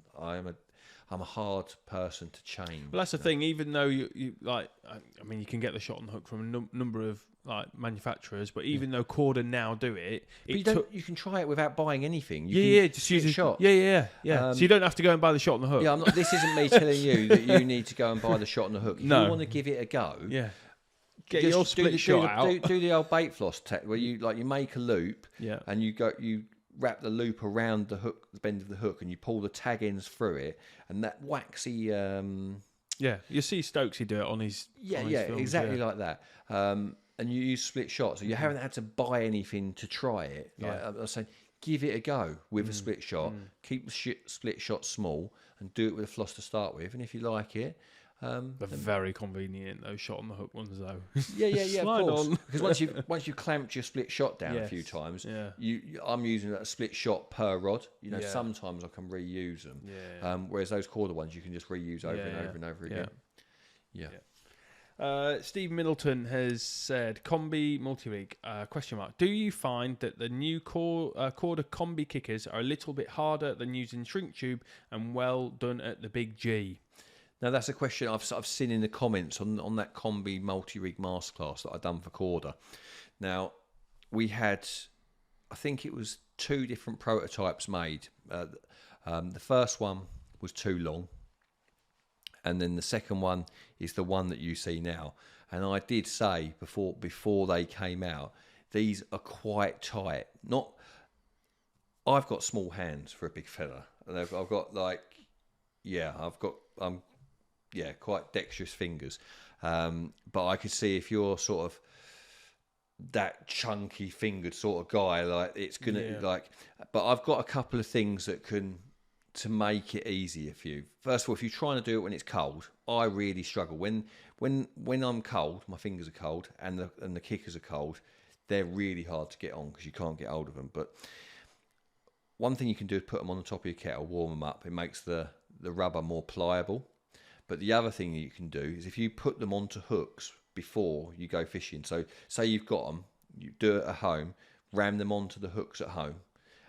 I'm a hard person to change. Well, that's the thing. Even though you like, I mean, you can get the shot on the hook from a number of like manufacturers, but even though Corda now do it, you can try it without buying anything. Just use a shot. Yeah. So you don't have to go and buy the shot on the hook. Yeah, this isn't me telling you that you need to go and buy the shot on the hook. If you want to give it a go, get your split shot out. Do the old bait floss where you make a loop, and you wrap the loop around the hook, the bend of the hook, and you pull the tag ends through it, and that waxy. You see Stokesy do it on his. Films, exactly like that. And you use split shot, so you haven't had to buy anything to try it. I was saying, give it a go with a split shot. Keep the split shot small, and do it with a floss to start with. And if you like it. They're very convenient, those shot on the hook ones, though. Yeah, of course. Because once you've clamped your split shot down a few times, I'm using a split shot per rod. You know, sometimes I can reuse them. Whereas those Corda ones, you can just reuse over and over and over again. Steve Middleton has said, combi multi-rig, ? Do you find that the new Corda combi kickers are a little bit harder than using shrink tube and well done at the big G? Now, that's a question I've seen in the comments on that combi multi-rig masterclass that I've done for Corda. Now, we had, I think it was 2 different prototypes made. The first one was too long, and then the second one is the one that you see now. And I did say before they came out, these are quite tight. I've got small hands for a big fella, and I've got quite dexterous fingers. But I could see if you're sort of that chunky fingered sort of guy, like it's gonna but I've got a couple of things that to make it easier for you. First of all, if you're trying to do it when it's cold, I really struggle. When I'm cold, my fingers are cold and the kickers are cold, they're really hard to get on because you can't get hold of them. But one thing you can do is put them on the top of your kettle, warm them up. It makes the rubber more pliable. But the other thing you can do is if you put them onto hooks before you go fishing. So say you've got them, you do it at home, ram them onto the hooks at home,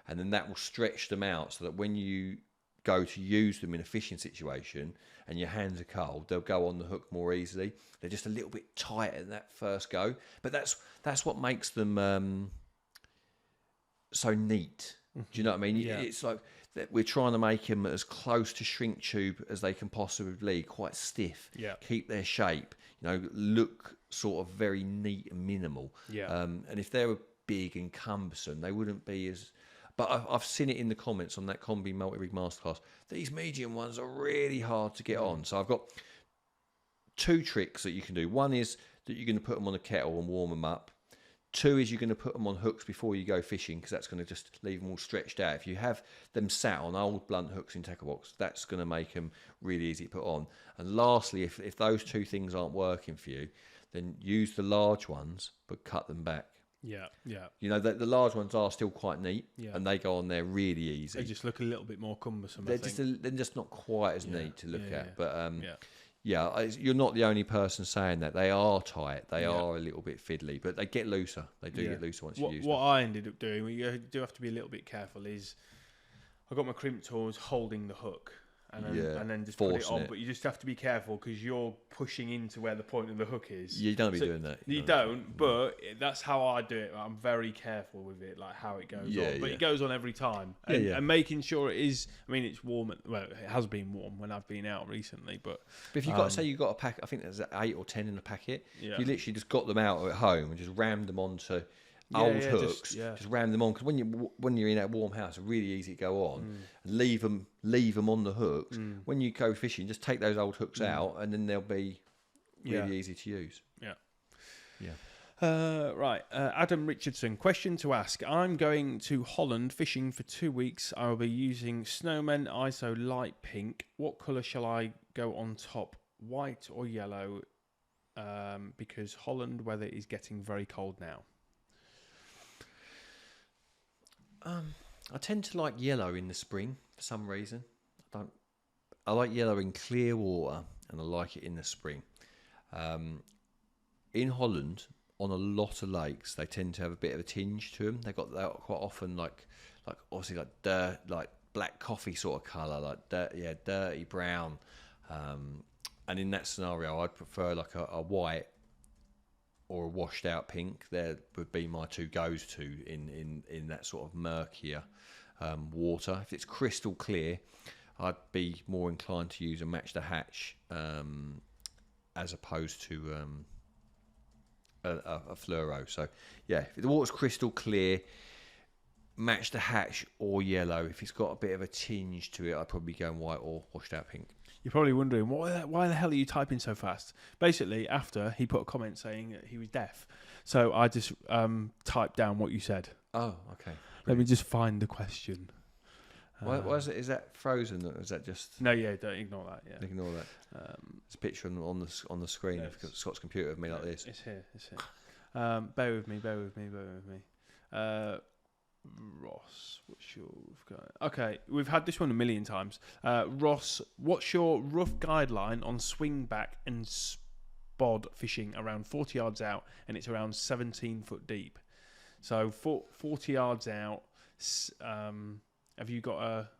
and then that will stretch them out so that when you go to use them in a fishing situation and your hands are cold, they'll go on the hook more easily. They're just a little bit tight at that first go. But that's what makes them so neat. Do you know what I mean? Yeah. It's like we're trying to make them as close to shrink tube as they can possibly be, quite stiff, keep their shape, look sort of very neat and minimal. And if they were big and cumbersome, they wouldn't be as... But I've seen it in the comments on that Combi Multi-Rig Masterclass. These medium ones are really hard to get on. So I've got 2 tricks that you can do. One is that you're going to put them on a kettle and warm them up. 2 is you're going to put them on hooks before you go fishing, because that's going to just leave them all stretched out. If you have them sat on old blunt hooks in tackle box, that's going to make them really easy to put on. And lastly, if those 2 things aren't working for you, then use the large ones, but cut them back. Yeah. The large ones are still quite neat, and they go on there really easy. They just look a little bit more cumbersome. They're just not quite as neat to look at. But you're not the only person saying that. They are tight. They are a little bit fiddly, but they get looser. They do get looser once you use them. What I ended up doing, you do have to be a little bit careful, is I got my crimp tools holding the hook. And then just put it on, but you just have to be careful because you're pushing into where the point of the hook is. You don't be doing that. You don't, but that's how I do it. I'm very careful with it, like how it goes on. But it goes on every time. And making sure it is, it's warm. It has been warm when I've been out recently. But if you've got, say you've got a pack, I think there's 8 or 10 in a packet. Yeah. You literally just got them out at home and just rammed them onto old hooks, just ram them on, because when you're in that warm house, it's really easy to go on. And leave them on the hooks. When you go fishing, just take those old hooks out, and then they'll be really easy to use. Right, Adam Richardson, question to ask. I'm going to Holland fishing for 2 weeks. I will be using Snowman ISO light pink. What colour shall I go on top, white or yellow? Because Holland weather is getting very cold now. I tend to like yellow in the spring for some reason. I like yellow in clear water, and I like it in the spring. In Holland, on a lot of lakes, they tend to have a bit of a tinge to them. They've got quite often like obviously like dirt, like black coffee sort of colour, like dirty brown. And in that scenario, I'd prefer like a white or a washed out pink. There would be my 2 goes to in that sort of murkier water. If it's crystal clear, I'd be more inclined to use a match the hatch as opposed to a fluoro. So if the water's crystal clear, match the hatch or yellow. If it's got a bit of a tinge to it, I'd probably go in white or washed out pink. You're probably wondering, why the hell are you typing so fast? Basically, after he put a comment saying that he was deaf. So I just typed down what you said. Oh, okay. Let me just find the question. Why is it? Is that frozen, or is that just... No, don't ignore that. Yeah, ignore that. There's a picture on the screen of Scott's computer of me like this. It's here. Bear with me. Ross, what's your... Okay, we've had this one a million times. Ross, what's your rough guideline on swing back and spod fishing around 40 yards out, and it's around 17 foot deep? So 40 yards out, have you got a...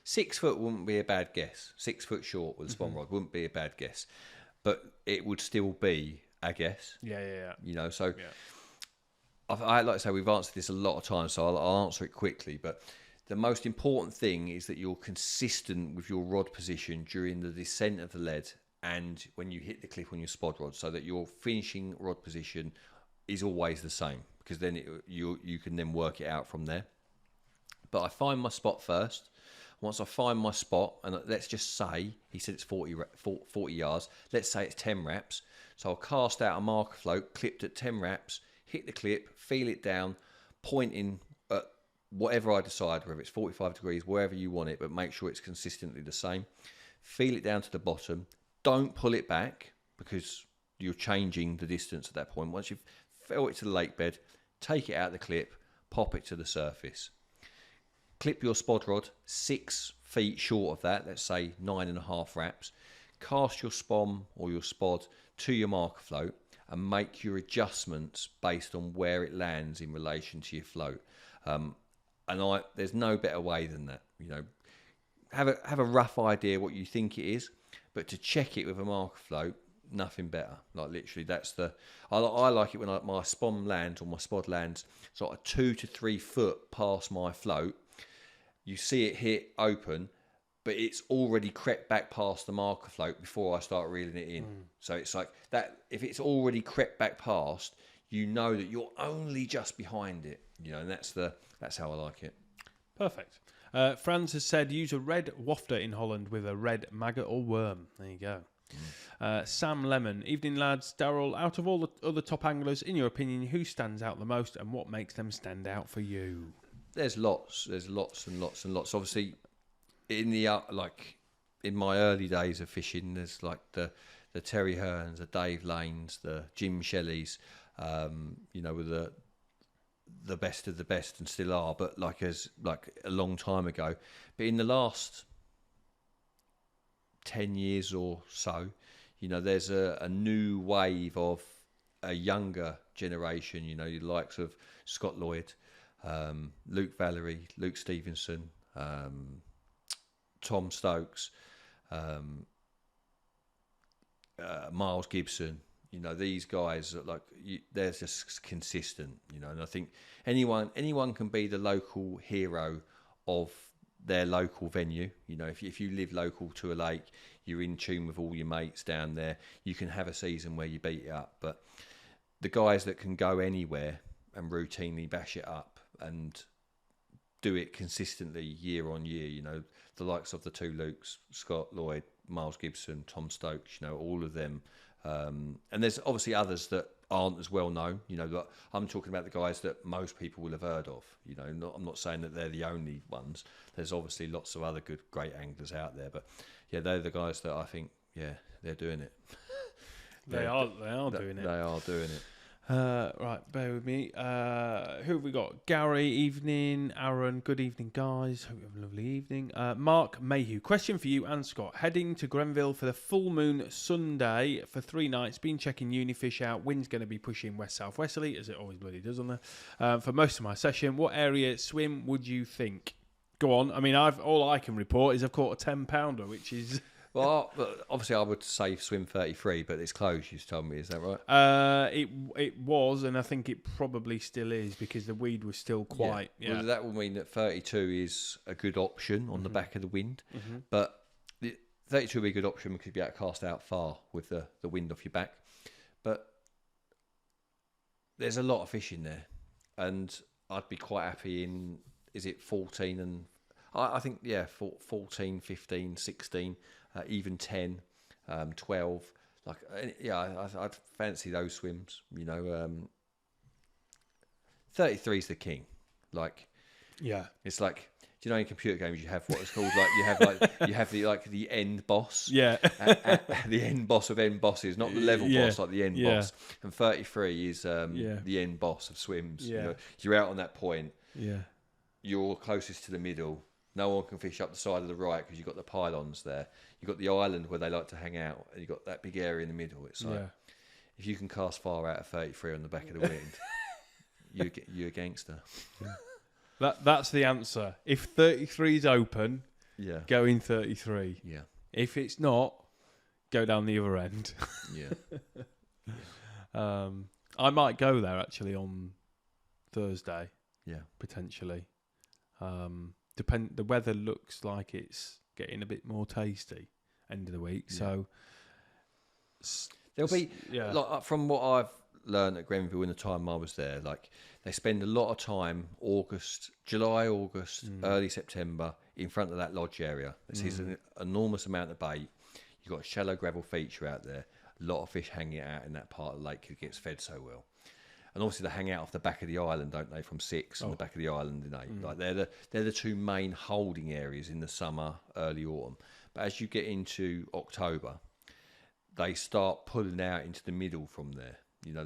6 foot wouldn't be a bad guess. 6 foot short with a spawn rod wouldn't be a bad guess, but it would still be a guess. Yeah. So... Yeah. I like I say, we've answered this a lot of times, so I'll answer it quickly. But the most important thing is that you're consistent with your rod position during the descent of the lead and when you hit the cliff on your spod rod, so that your finishing rod position is always the same, because then you can then work it out from there. But I find my spot first. Once I find my spot, and let's just say, he said it's 40 yards, let's say it's 10 wraps. So I'll cast out a marker float, clipped at 10 wraps, hit the clip, feel it down, pointing at whatever I decide, whether it's 45 degrees, wherever you want it, but make sure it's consistently the same. Feel it down to the bottom. Don't pull it back, because you're changing the distance at that point. Once you've felt it to the lake bed, take it out of the clip, pop it to the surface. Clip your spod rod 6 feet short of that, let's say 9.5 wraps. Cast your spom or your spod to your marker float and make your adjustments based on where it lands in relation to your float. There's no better way than that. You know, have a rough idea what you think it is, but to check it with a marker float, nothing better. Like literally, that's I like it when my spom lands or my spod lands sort of 2 to 3 foot past my float. You see it hit open, but it's already crept back past the marker float before I start reeling it in. So it's like that. If it's already crept back past, you know that you're only just behind it. You know, and that's how I like it. Perfect. Franz has said use a red wafter in Holland with a red maggot or worm. There you go. Sam Lemon, evening lads. Darrell, out of all the other top anglers, in your opinion, who stands out the most and what makes them stand out for you? There's lots and lots and lots. Obviously, in my early days of fishing, there's like the Terry Hearns, the Dave Lanes, the Jim Shelleys, were the best of the best and still are, but like a long time ago. But in the last 10 years or so, you know, there's a new wave of a younger generation, you know, the likes of Scott Lloyd, Luke Valerie, Luke Stevenson, Tom Stokes, Miles Gibson. You know, these guys are they're just consistent, you know, and I think anyone can be the local hero of their local venue. You know, if you live local to a lake, you're in tune with all your mates down there, you can have a season where you beat it up. But the guys that can go anywhere and routinely bash it up and do it consistently year on year, you know, the likes of the two Lukes, Scott Lloyd, Miles Gibson, Tom Stokes, you know, all of them. And there's obviously others that aren't as well known, you know, but I'm talking about the guys that most people will have heard of, you know. I'm not saying that they're the only ones. There's obviously lots of other great anglers out there, but yeah, they're the guys that I think, yeah, they're doing it. They are doing it. They are doing it. Right, bear with me. Who have we got? Gary, evening. Aaron, good evening, guys. Hope you have a lovely evening. Mark Mayhew, question for you and Scott. Heading to Grenville for the full moon Sunday for 3 nights. Been checking Unifish out. Wind's going to be pushing west-southwesterly, as it always bloody does on there. For most of my session, what area swim would you think? Go on. I mean, all I can report is I've caught a 10-pounder, which is... Well, obviously I would say swim 33, but it's closed, you told me, is that right? It was, and I think it probably still is, because the weed was still quite... Yeah. Well, that will mean that 32 is a good option on the back of the wind, but the 32 would be a good option because you'd be able to cast out far with the wind off your back. But there's a lot of fish in there, and I'd be quite happy in, is it 14 and... I think, 14, 15, 16... even 10, 12, I'd fancy those swims, you know. 33 is the king. It's like, do you know in computer games you have what it's called, you have the end boss, the end boss of end bosses, not the level boss, like the end boss. And 33 is the end boss of swims. You know, you're out on that point. You're closest to the middle. No one can fish up the side of the right because you've got the pylons there. You've got the island where they like to hang out, and you've got that big area in the middle. It's like, if you can cast far out of 33 on the back of the wind, you're a gangster. That's the answer. If 33 is open, go in 33. Yeah. If it's not, go down the other end. I might go there actually on Thursday. Yeah. Potentially. The weather looks like it's getting a bit more tasty end of the week, so there'll be from what I've learned at Grenville in the time I was there, like they spend a lot of time July, August, early September in front of that lodge area. This is an enormous amount of bait. You've got a shallow gravel feature out there, a lot of fish hanging out in that part of the lake who gets fed so well. And obviously they hang out off the back of the island, don't they? From 6 on the back of the island in 8. Like they're the two main holding areas in the summer, early autumn. But as you get into October, they start pulling out into the middle from there. You know,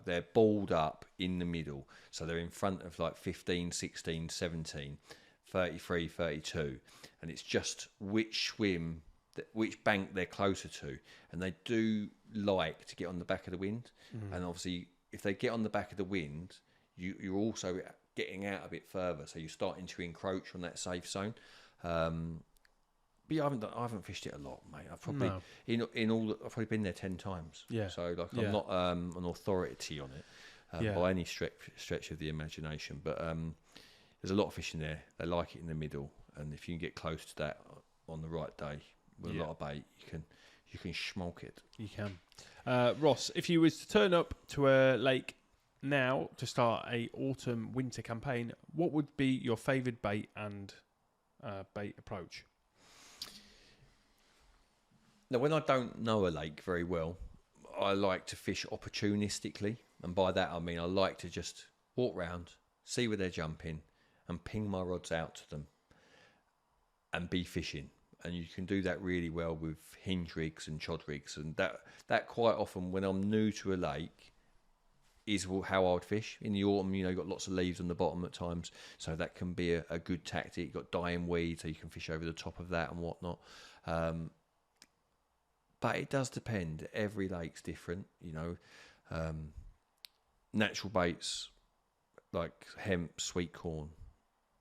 they're balled up in the middle. So they're in front of like 15, 16, 17, 33, 32. And it's just which bank they're closer to. And they do like to get on the back of the wind. And obviously, if they get on the back of the wind, you're also getting out a bit further. So you're starting to encroach on that safe zone. But yeah, I haven't fished it a lot, mate. I've probably I've probably been there 10 times. Yeah. So like I'm not an authority on it by any stretch of the imagination. But there's a lot of fishing there. They like it in the middle, and if you can get close to that on the right day with a lot of bait, you can schmalk it. You can. Ross, if you was to turn up to a lake now to start a autumn-winter campaign, what would be your favoured bait and bait approach? Now, when I don't know a lake very well, I like to fish opportunistically. And by that, I mean I like to just walk round, see where they're jumping, and ping my rods out to them and be fishing. And you can do that really well with hinge rigs and chod rigs. And that quite often, when I'm new to a lake, is how I would fish. In the autumn, you've got lots of leaves on the bottom at times. So that can be a good tactic. You've got dying weed, so you can fish over the top of that and whatnot. But it does depend. Every lake's different, natural baits like hemp, sweet corn,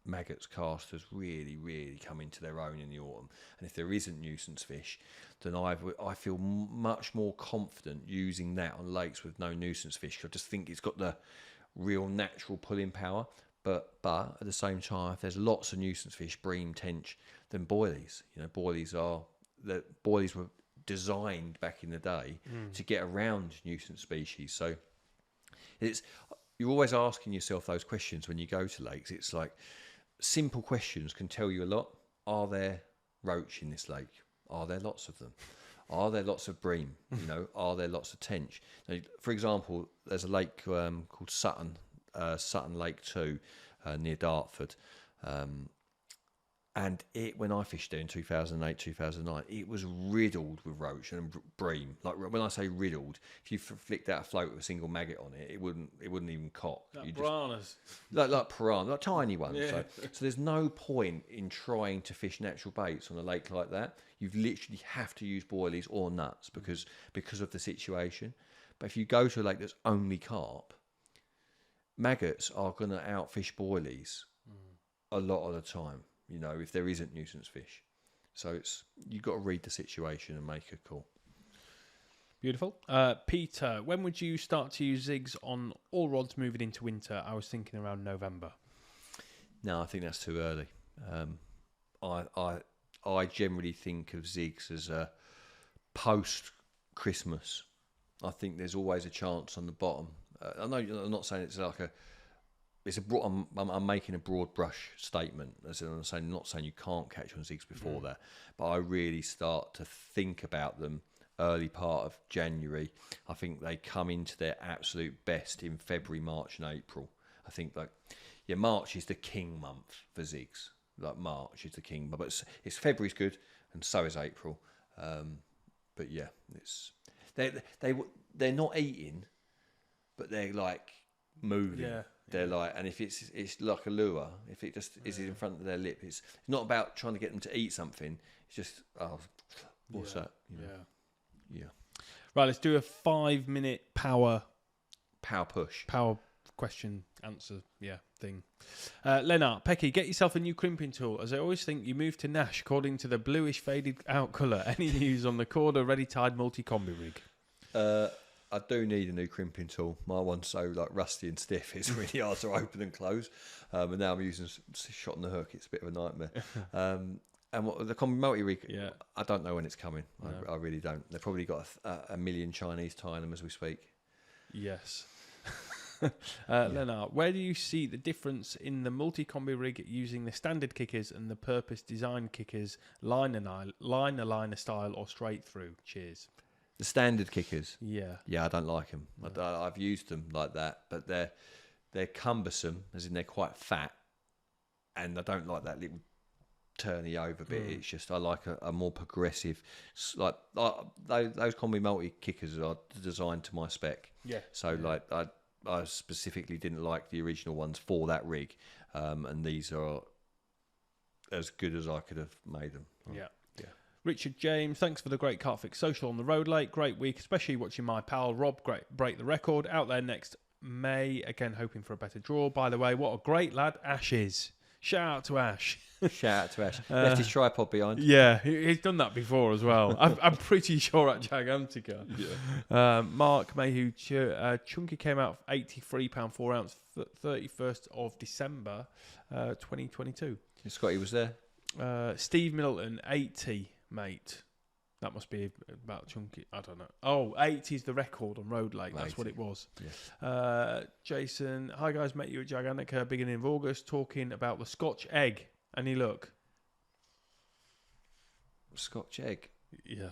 maggots, casters really, really come into their own in the autumn. And if there isn't nuisance fish, then I feel much more confident using that on lakes with no nuisance fish. I just think it's got the real natural pulling power. But at the same time, if there's lots of nuisance fish, bream, tench, then boilies. Boilies were designed back in the day to get around nuisance species. So you're always asking yourself those questions when you go to lakes. It's like simple questions can tell you a lot. Are there roach in this lake? Are there lots of them? Are there lots of bream? Are there lots of tench? Now, for example, there's a lake called Sutton Lake 2 near Dartford. And when I fished there in 2008, 2009, it was riddled with roach and bream. Like when I say riddled, if you flicked out a float with a single maggot on it, it wouldn't even cock. Like piranhas. Like piranha, like tiny ones. Yeah. So there's no point in trying to fish natural baits on a lake like that. You literally have to use boilies or nuts because of the situation. But if you go to a lake that's only carp, maggots are going to outfish boilies a lot of the time. If there isn't nuisance fish. So you've got to read the situation and make a call. Beautiful. Peter, when would you start to use zigs on all rods moving into winter? I was thinking around November. No, I think that's too early. I generally think of zigs as a post-Christmas. I think there's always a chance on the bottom. I know I'm not saying it's like I'm making a broad brush statement. I'm not saying you can't catch on zigs before that, but I really start to think about them early part of January. I think they come into their absolute best in February, March and April. I think March is the king month for zigs. Like March is the king, but it's February's good and so is April. But yeah, they're not eating, but they're like moving. Yeah. They're like, and if it's like a lure, if it just is in front of their lip, it's not about trying to get them to eat something. It's just, what's that? Yeah. Right, let's do a 5-minute power push. Power question answer, thing. Lennart, Pecky, get yourself a new crimping tool. As I always think, you moved to Nash according to the bluish faded out colour. Any news on the Corda ready tied multi-combi rig? I do need a new crimping tool. My one's so rusty and stiff, it's really hard to open and close. And now I'm using shot on the hook. It's a bit of a nightmare. And what the combi multi-rig, I don't know when it's coming. No. I really don't. They've probably got a million Chinese tying them as we speak. Yes. Lennart, where do you see the difference in the multi-combi rig using the standard kickers and the purpose-designed kickers, liner style or straight through? Cheers. The standard kickers? Yeah, I don't like them. No. I've used them like that, but they're cumbersome, as in they're quite fat, and I don't like that little turny over bit. It's just I like a more progressive, like those combi multi kickers are designed to my spec. Yeah. So like I specifically didn't like the original ones for that rig, and these are as good as I could have made them. Yeah. Richard James, thanks for the great CarpFix social on the road late. Great week, especially watching my pal Rob break the record. Out there next May, again hoping for a better draw. By the way, what a great lad Ash is. Shout out to Ash. Shout out to Ash. Left his tripod behind. Yeah, he's done that before as well. I'm pretty sure at Gigantica. Yeah. Mark Mayhew, Chunky came out for £83 4 ounce, 31st of December 2022. Scotty was there. Steve Middleton, 80, mate. That must be about Chunky. I don't know. Oh, 80 is the record on Road Lake. That's 80. What it was. Yeah. Jason, hi guys, met you at Gigantica beginning of August talking about the Scotch egg. Any look? Scotch egg? Yeah.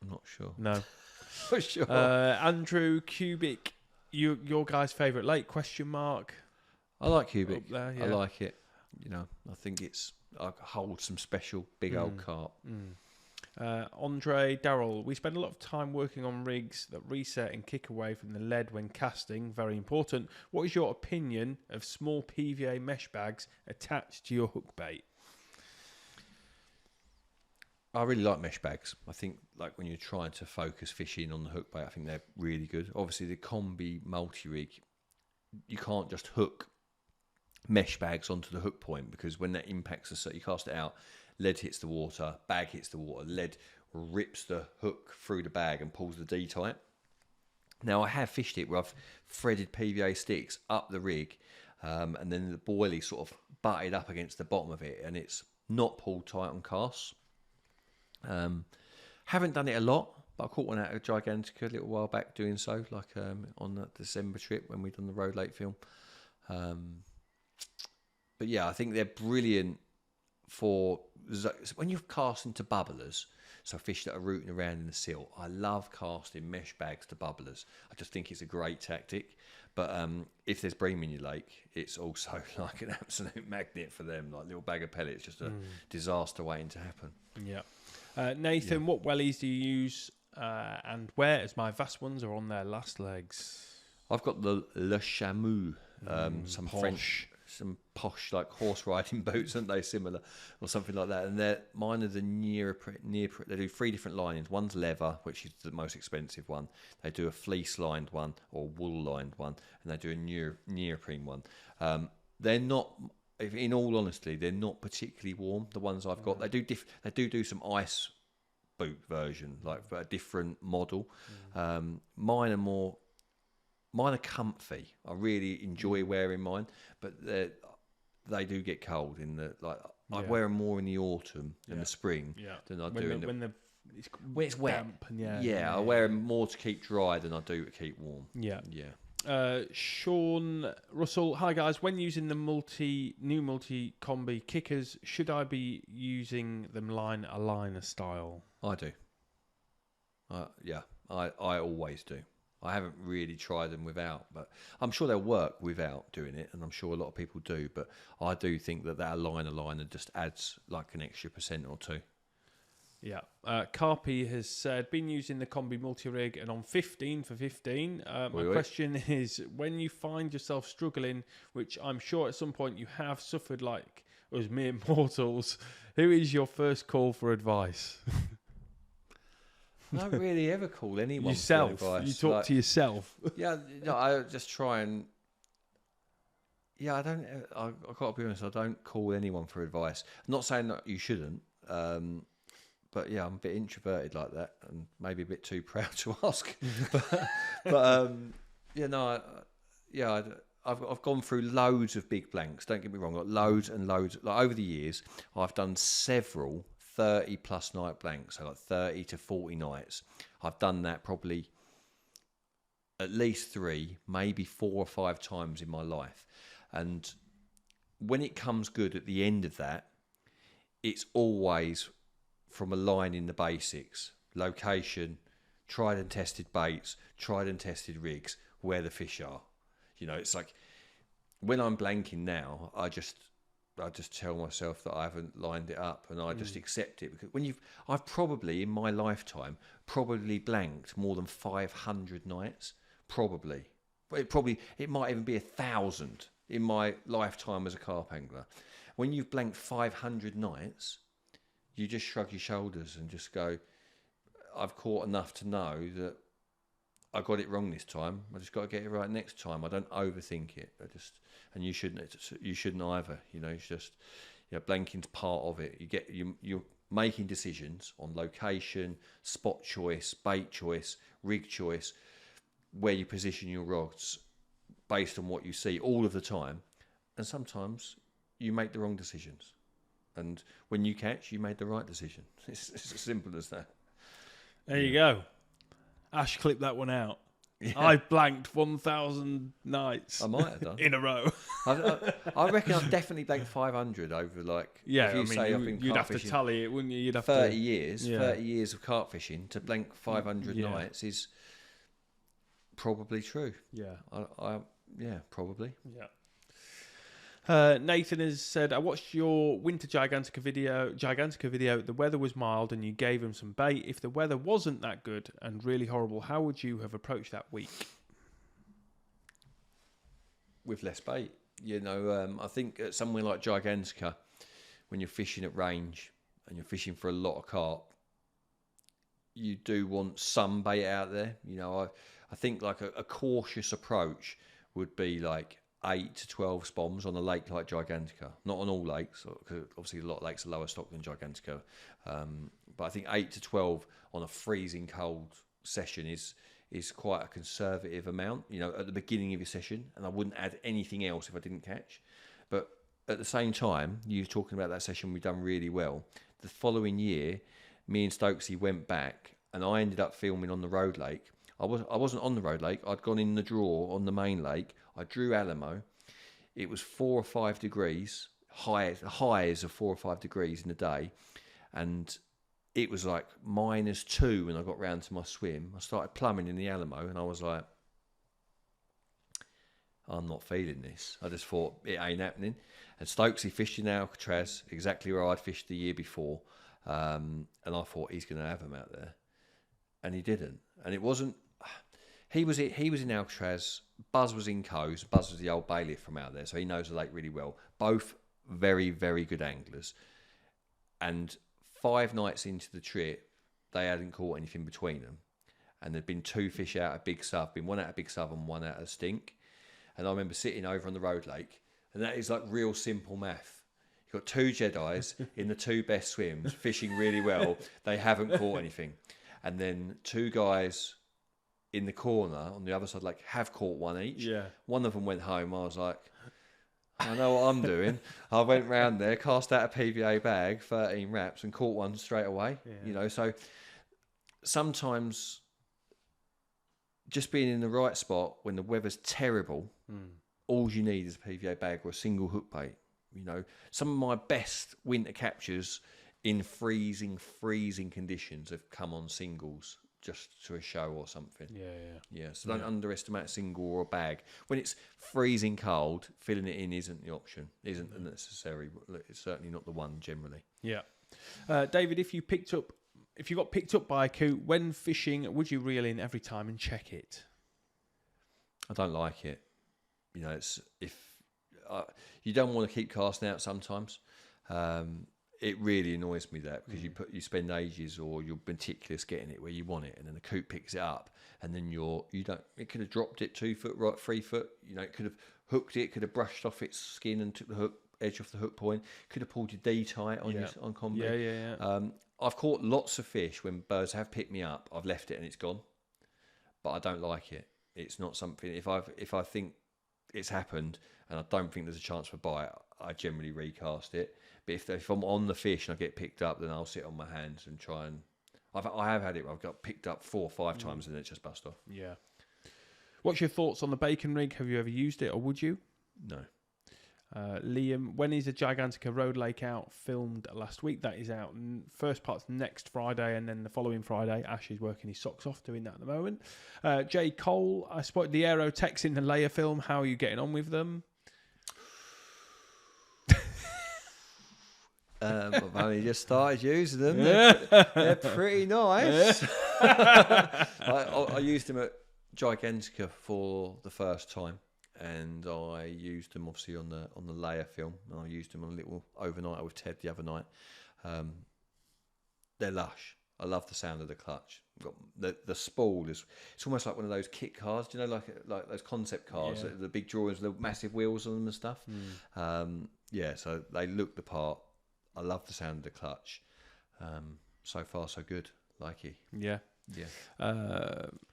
I'm not sure. No. For sure. Andrew Cubic, your guy's favourite lake? Question mark. I like Cubic. There, yeah. I like it. You know, I think I hold some special big old carp. Andre Darrell, we spend a lot of time working on rigs that reset and kick away from the lead when casting. Very important. What is your opinion of small PVA mesh bags attached to your hook bait? I really like mesh bags. I think like when you're trying to focus fishing on the hook bait, I think they're really good. Obviously the combi multi-rig, you can't just hook mesh bags onto the hook point, because when that impacts the you cast it out, lead hits the water, bag hits the water, lead rips the hook through the bag and pulls the D tight. Now I have fished it where I've threaded PVA sticks up the rig, and then the boilie sort of butted up against the bottom of it, and it's not pulled tight on casts. Haven't done it a lot, but I caught one out of Gigantica a little while back doing so, like on the December trip when we'd done the Road Lake film. But yeah, I think they're brilliant for when you're casting to bubblers, so fish that are rooting around in the silt. I love casting mesh bags to bubblers. I just think it's a great tactic. But if there's bream in your lake, it's also like an absolute magnet for them. Like a little bag of pellets, just a disaster waiting to happen. Yeah. Nathan, what wellies do you use and where, as my vast ones are on their last legs? I've got the Le Chamoux, some posh. French, some posh like horse riding boots, aren't they? Similar or something like that. And mine are the neoprene. They do 3 different linings. One's leather, which is the most expensive one. They do a fleece lined one or wool lined one, and they do a neoprene one. They're not. In all honesty, they're not particularly warm. The ones I've got, they do some ice boot version, like for a different model. Mine are comfy. I really enjoy wearing mine, but they do get cold in the like. I wear them more in the autumn and the spring than I do when it's wet. Damp and I wear them more to keep dry than I do to keep warm. Yeah. Sean Russell, hi guys. When using the new multi combi kickers, should I be using them liner style? I do. I always do. I haven't really tried them without, but I'm sure they'll work without doing it, and I'm sure a lot of people do. But I do think that liner just adds like an extra % or 2. Yeah. Carpy has said, been using the combi multi-rig and on 15 for 15. My question is, when you find yourself struggling, which I'm sure at some point you have suffered like us mere mortals, who is your first call for advice? I don't really ever call anyone yourself. For advice. You talk to yourself. I just try and... Yeah, I got to be honest, I don't call anyone for advice. I'm not saying that you shouldn't, but yeah, I'm a bit introverted like that, and maybe a bit too proud to ask. I've gone through loads of big blanks. Don't get me wrong, like loads and loads. Like over the years, I've done several 30 plus night blanks, so like 30 to 40 nights. I've done that probably at least 3, maybe 4 or 5 times in my life. And when it comes good at the end of that, it's always from aligning the basics, location, tried and tested baits, tried and tested rigs, where the fish are. You know, it's like when I'm blanking now, I just tell myself that I haven't lined it up, and I just accept it, because I've probably in my lifetime probably blanked more than 500 nights, probably. It might even be 1,000 in my lifetime as a carp angler. When you've blanked 500 nights, you just shrug your shoulders and just go, I've caught enough to know that I got it wrong this time. I just got to get it right next time. I don't overthink it. And you shouldn't either. It's just, blanking's part of it. You're making decisions on location, spot choice, bait choice, rig choice, where you position your rods based on what you see all of the time. And sometimes you make the wrong decisions. And when you catch, you made the right decision. It's as simple as that. There you go. Ash clipped that one out. Yeah. I blanked 1,000 nights. I might have done. In a row. I reckon I've definitely blanked 500 over, like, you'd have to tally it, wouldn't you? You'd have 30 years. Yeah. 30 years of carp fishing to blank 500 nights is probably true. Yeah. Yeah, probably. Yeah. Nathan has said, I watched your winter Gigantica video. The weather was mild and you gave him some bait. If the weather wasn't that good and really horrible, how would you have approached that week? With less bait. I think at somewhere like Gigantica, when you're fishing at range and you're fishing for a lot of carp, you do want some bait out there. I think like a cautious approach would be like 8 to 12 spoms on a lake like Gigantica. Not on all lakes, because obviously a lot of lakes are lower stock than Gigantica. But I think 8 to 12 on a freezing cold session is quite a conservative amount, at the beginning of your session. And I wouldn't add anything else if I didn't catch. But at the same time, you were talking about that session we've done really well. The following year, me and Stokesy went back and I ended up filming on the road lake. I wasn't on the road lake. I'd gone in the draw on the main lake. I drew Alamo. It was 4 or 5 degrees, highs of 4 or 5 degrees in the day. And it was like -2 when I got round to my swim. I started plumbing in the Alamo and I was like, I'm not feeling this. I just thought, it ain't happening. And Stokesy fished in Alcatraz, exactly where I'd fished the year before. And I thought, he's going to have them out there. And he didn't. And it wasn't... He was in Alcatraz. Buzz was in Coes. Buzz was the old bailiff from out there, so he knows the lake really well. Both very, very good anglers. And 5 nights into the trip, they hadn't caught anything between them. And there'd been 2 fish out of Big Sub, been 1 out of Big Sub and 1 out of Stink. And I remember sitting over on the road lake, and that is like real simple math. You've got 2 Jedis in the 2 best swims, fishing really well. They haven't caught anything. And then 2 guys in the corner on the other side, like, have caught 1 each. Yeah. One of them went home. I was like, I know what I'm doing. I went round there, cast out a PVA bag, 13 wraps, and caught 1 straight away. Yeah. So sometimes just being in the right spot when the weather's terrible, all you need is a PVA bag or a single hook bait. Some of my best winter captures in freezing conditions have come on singles, just to a show or something. Yeah. So don't underestimate a single or a bag. When it's freezing cold, filling it in isn't the option, isn't necessary. It's certainly not the one generally. Yeah. David, if you got picked up by a coot when fishing, would you reel in every time and check it? I don't like it. It's you don't want to keep casting out sometimes. It really annoys me that, because you spend ages, or you're meticulous getting it where you want it, and then the coot picks it up, and then it could have dropped it 2 foot, right, 3 foot. It could have hooked it, could have brushed off its skin and took the edge off the hook point. Could have pulled your D tight on combi. Yeah. I've caught lots of fish when birds have picked me up. I've left it and it's gone, but I don't like it. It's not something. If I think it's happened and I don't think there's a chance for bite, I generally recast it. But if I'm on the fish and I get picked up, then I'll sit on my hands and try and... I have had it where I've got picked up 4 or 5 times and it just bust off. Yeah. What's your thoughts on the bacon rig? Have you ever used it, or would you? No. Liam, when is the Gigantica Road Lake out? Filmed last week. That is out. First part's next Friday, and then the following Friday, Ash is working his socks off doing that at the moment. Jay Cole, I spotted the Aerotechs in the layer film. How are you getting on with them? I've only just started using them. They're pretty nice. I used them at Gigantica for the first time, and I used them obviously on the layer film, and I used them on a little overnighter with Ted the other night. They're lush. I love the sound of the clutch. Got the spool is, it's almost like one of those kit cars, do you know, like those concept cars, the big drawings, the massive wheels on them and stuff. So they look the part. I love the sound of the clutch. So far so good. Like it. Yeah.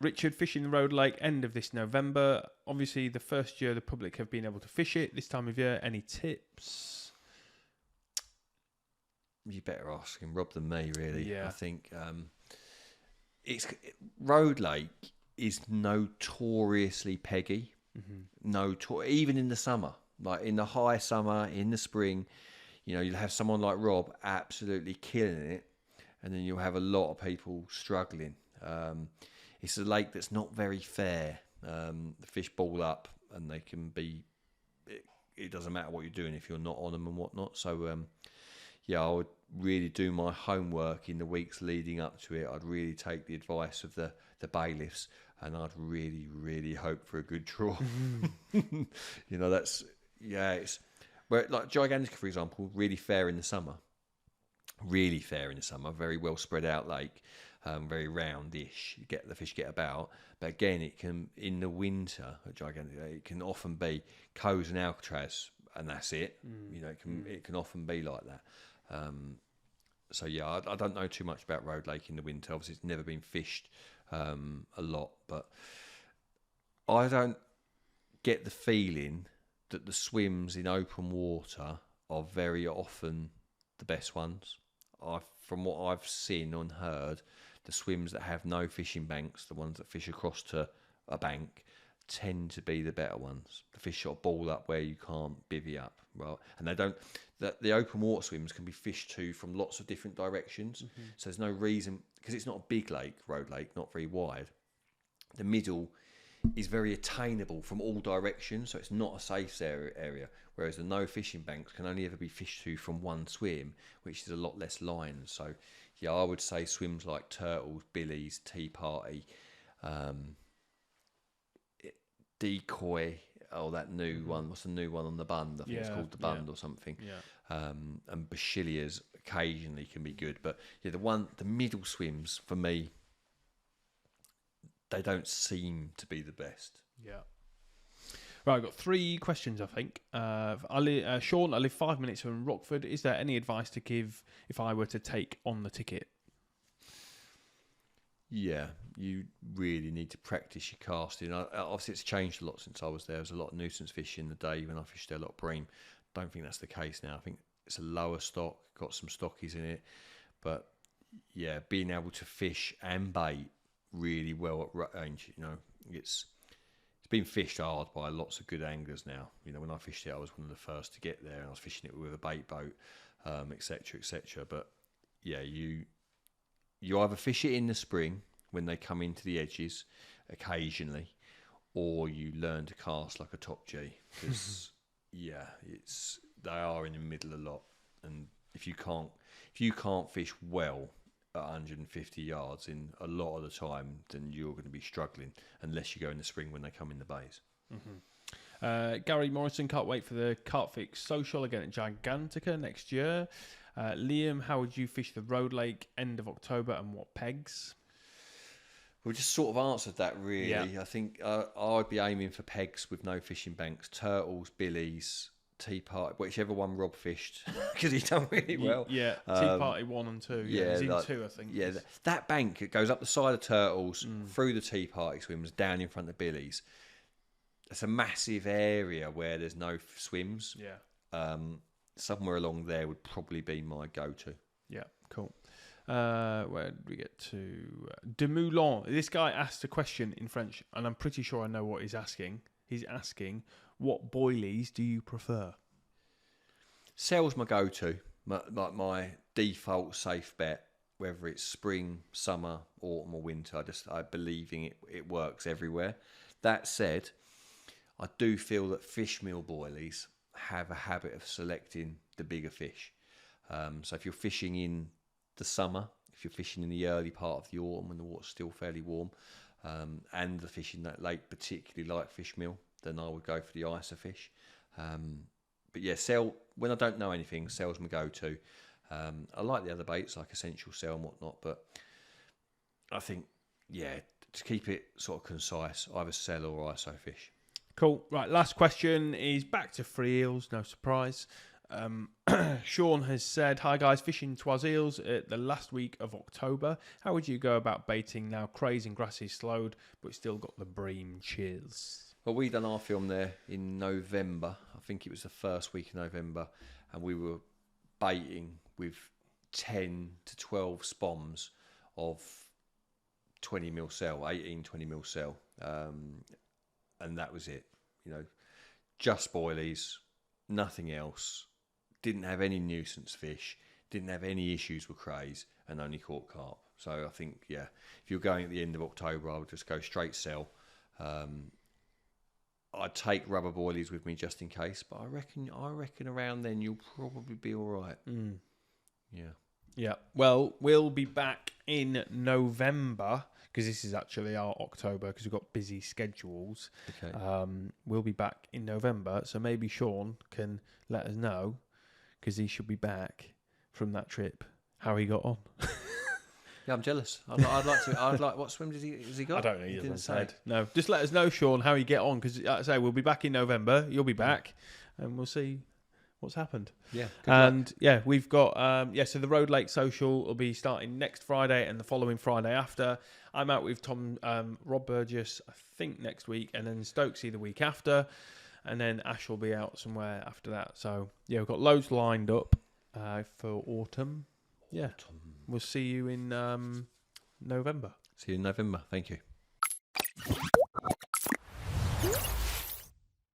Richard, fishing the Road Lake end of this November. Obviously the first year the public have been able to fish it this time of year. Any tips? You better ask him, Rob, than me, really. Yeah. I think Road Lake is notoriously peggy. Even in the summer, like in the high summer, in the spring, you'll have someone like Rob absolutely killing it, and then you'll have a lot of people struggling. It's a lake that's not very fair. The fish ball up, and they can be. It doesn't matter what you're doing if you're not on them and whatnot. So. I would really do my homework in the weeks leading up to it. I'd really take the advice of the bailiffs, and I'd really, really hope for a good draw. It's where, like Gigantica, for example, really fair in the summer. Really fair in the summer, very well spread out lake, very roundish. The fish get about, but again, it can in the winter at Gigantica, it can often be coes and alcatraz, and that's it. It can often be like that. I don't know too much about Road Lake in the winter. Obviously, it's never been fished a lot, but I don't get the feeling that the swims in open water are very often the best ones. From what I've seen and heard, the swims that have no fishing banks, the ones that fish across to a bank, tend to be the better ones. The fish shot ball up where you can't bivvy up, right? And they don't. The open water swims can be fished to from lots of different directions. So there's no reason, because it's not a big lake, Road Lake, not very wide. The middle is very attainable from all directions, so it's not a safe area. Whereas the no fishing banks can only ever be fished to from one swim, which is a lot less lines. So I would say swims like Turtles, Billies, Tea Party, Decoy. Oh, that new one. What's the new one on the Bund? I think it's called the Bund or something. And Bachilias occasionally can be good, but the middle swims for me, they don't seem to be the best. Yeah. Right, I've got 3 questions, I think. Sean, I live 5 minutes from Rockford. Is there any advice to give if I were to take on the ticket? Yeah, you really need to practice your casting. Obviously, it's changed a lot since I was there. There was a lot of nuisance fishing the day when I fished there, a lot of bream. Don't think that's the case now. I think it's a lower stock, got some stockies in it. But, being able to fish and bait really well at range, it's been fished hard by lots of good anglers now. When I fished it, I was one of the first to get there, and I was fishing it with a bait boat, etc., etc. But, you either fish it in the spring when they come into the edges occasionally, or you learn to cast like a top G, because they are in the middle a lot, and if you can't fish well at 150 yards in a lot of the time, then you're going to be struggling unless you go in the spring when they come in the bays. Gary Morrison, can't wait for the CarpFix social again at Gigantica next year. Liam, how would you fish the Road Lake end of October, and what pegs? We just sort of answered that, really. Yeah. I think I'd be aiming for pegs with no fishing banks, Turtles, Billies, Tea Party, whichever one Rob fished, because he's done really well. Yeah, Tea Party 1 and 2. Yeah, he's in 2, I think. Yeah, that bank, it goes up the side of Turtles, through the Tea Party swims, down in front of Billies. It's a massive area where there's no swims. Yeah. Somewhere along there would probably be my go-to. Yeah, cool. Where did we get to? De Moulin. This guy asked a question in French, and I'm pretty sure I know what he's asking. He's asking, what boilies do you prefer? Cell's my go-to, my default safe bet, whether it's spring, summer, autumn or winter. I believe in it. It works everywhere. That said, I do feel that fish meal boilies have a habit of selecting the bigger fish. So if you're fishing in the summer, if you're fishing in the early part of the autumn when the water's still fairly warm, and the fish in that lake particularly like fish meal, then I would go for the ISA fish. But yeah, cell, when I don't know anything, cell's my go-to. I like the other baits like essential cell and whatnot, but I think, yeah, to keep it sort of concise, either cell or ISO fish. Cool. Right, last question is back to free eels, no surprise. Sean has said, hi guys, fishing Twas Eels at the last week of October. How would you go about baiting now crays and grass is slowed, but still got the bream? Cheers. Well, we done our film there in November. I think it was the first week in November, and we were baiting with 10 to 12 spoms of 20 mil cell, 18, 20 mil cell. And that was it. You know, just boilies, nothing else. Didn't have any nuisance fish, didn't have any issues with crays, and only caught carp. So I think, yeah, if you're going at the end of October, I would just go straight cell. I'd take rubber boilies with me just in case, but I reckon around then you'll probably be all right. Yeah. Yeah. Well, we'll be back in November because this is actually our October because we've got busy schedules. Okay. We'll be back in November, so maybe Sean can let us know because he should be back from that trip how he got on. Yeah, I'm jealous. I'd like. What swim has he got? I don't know. He didn't say. say. No, just let us know, Sean, how you get on because, like I say, we'll be back in November. You'll be back, and we'll see what's happened. Yeah. And yeah, we've got so the Road Lake Social will be starting next Friday and the following Friday after. I'm out with Tom Rob Burgess, I think next week, and then Stokesy the week after, and then Ash will be out somewhere after that. So yeah, we've got loads lined up for autumn. Yeah, we'll see you in November. See you in November. Thank you.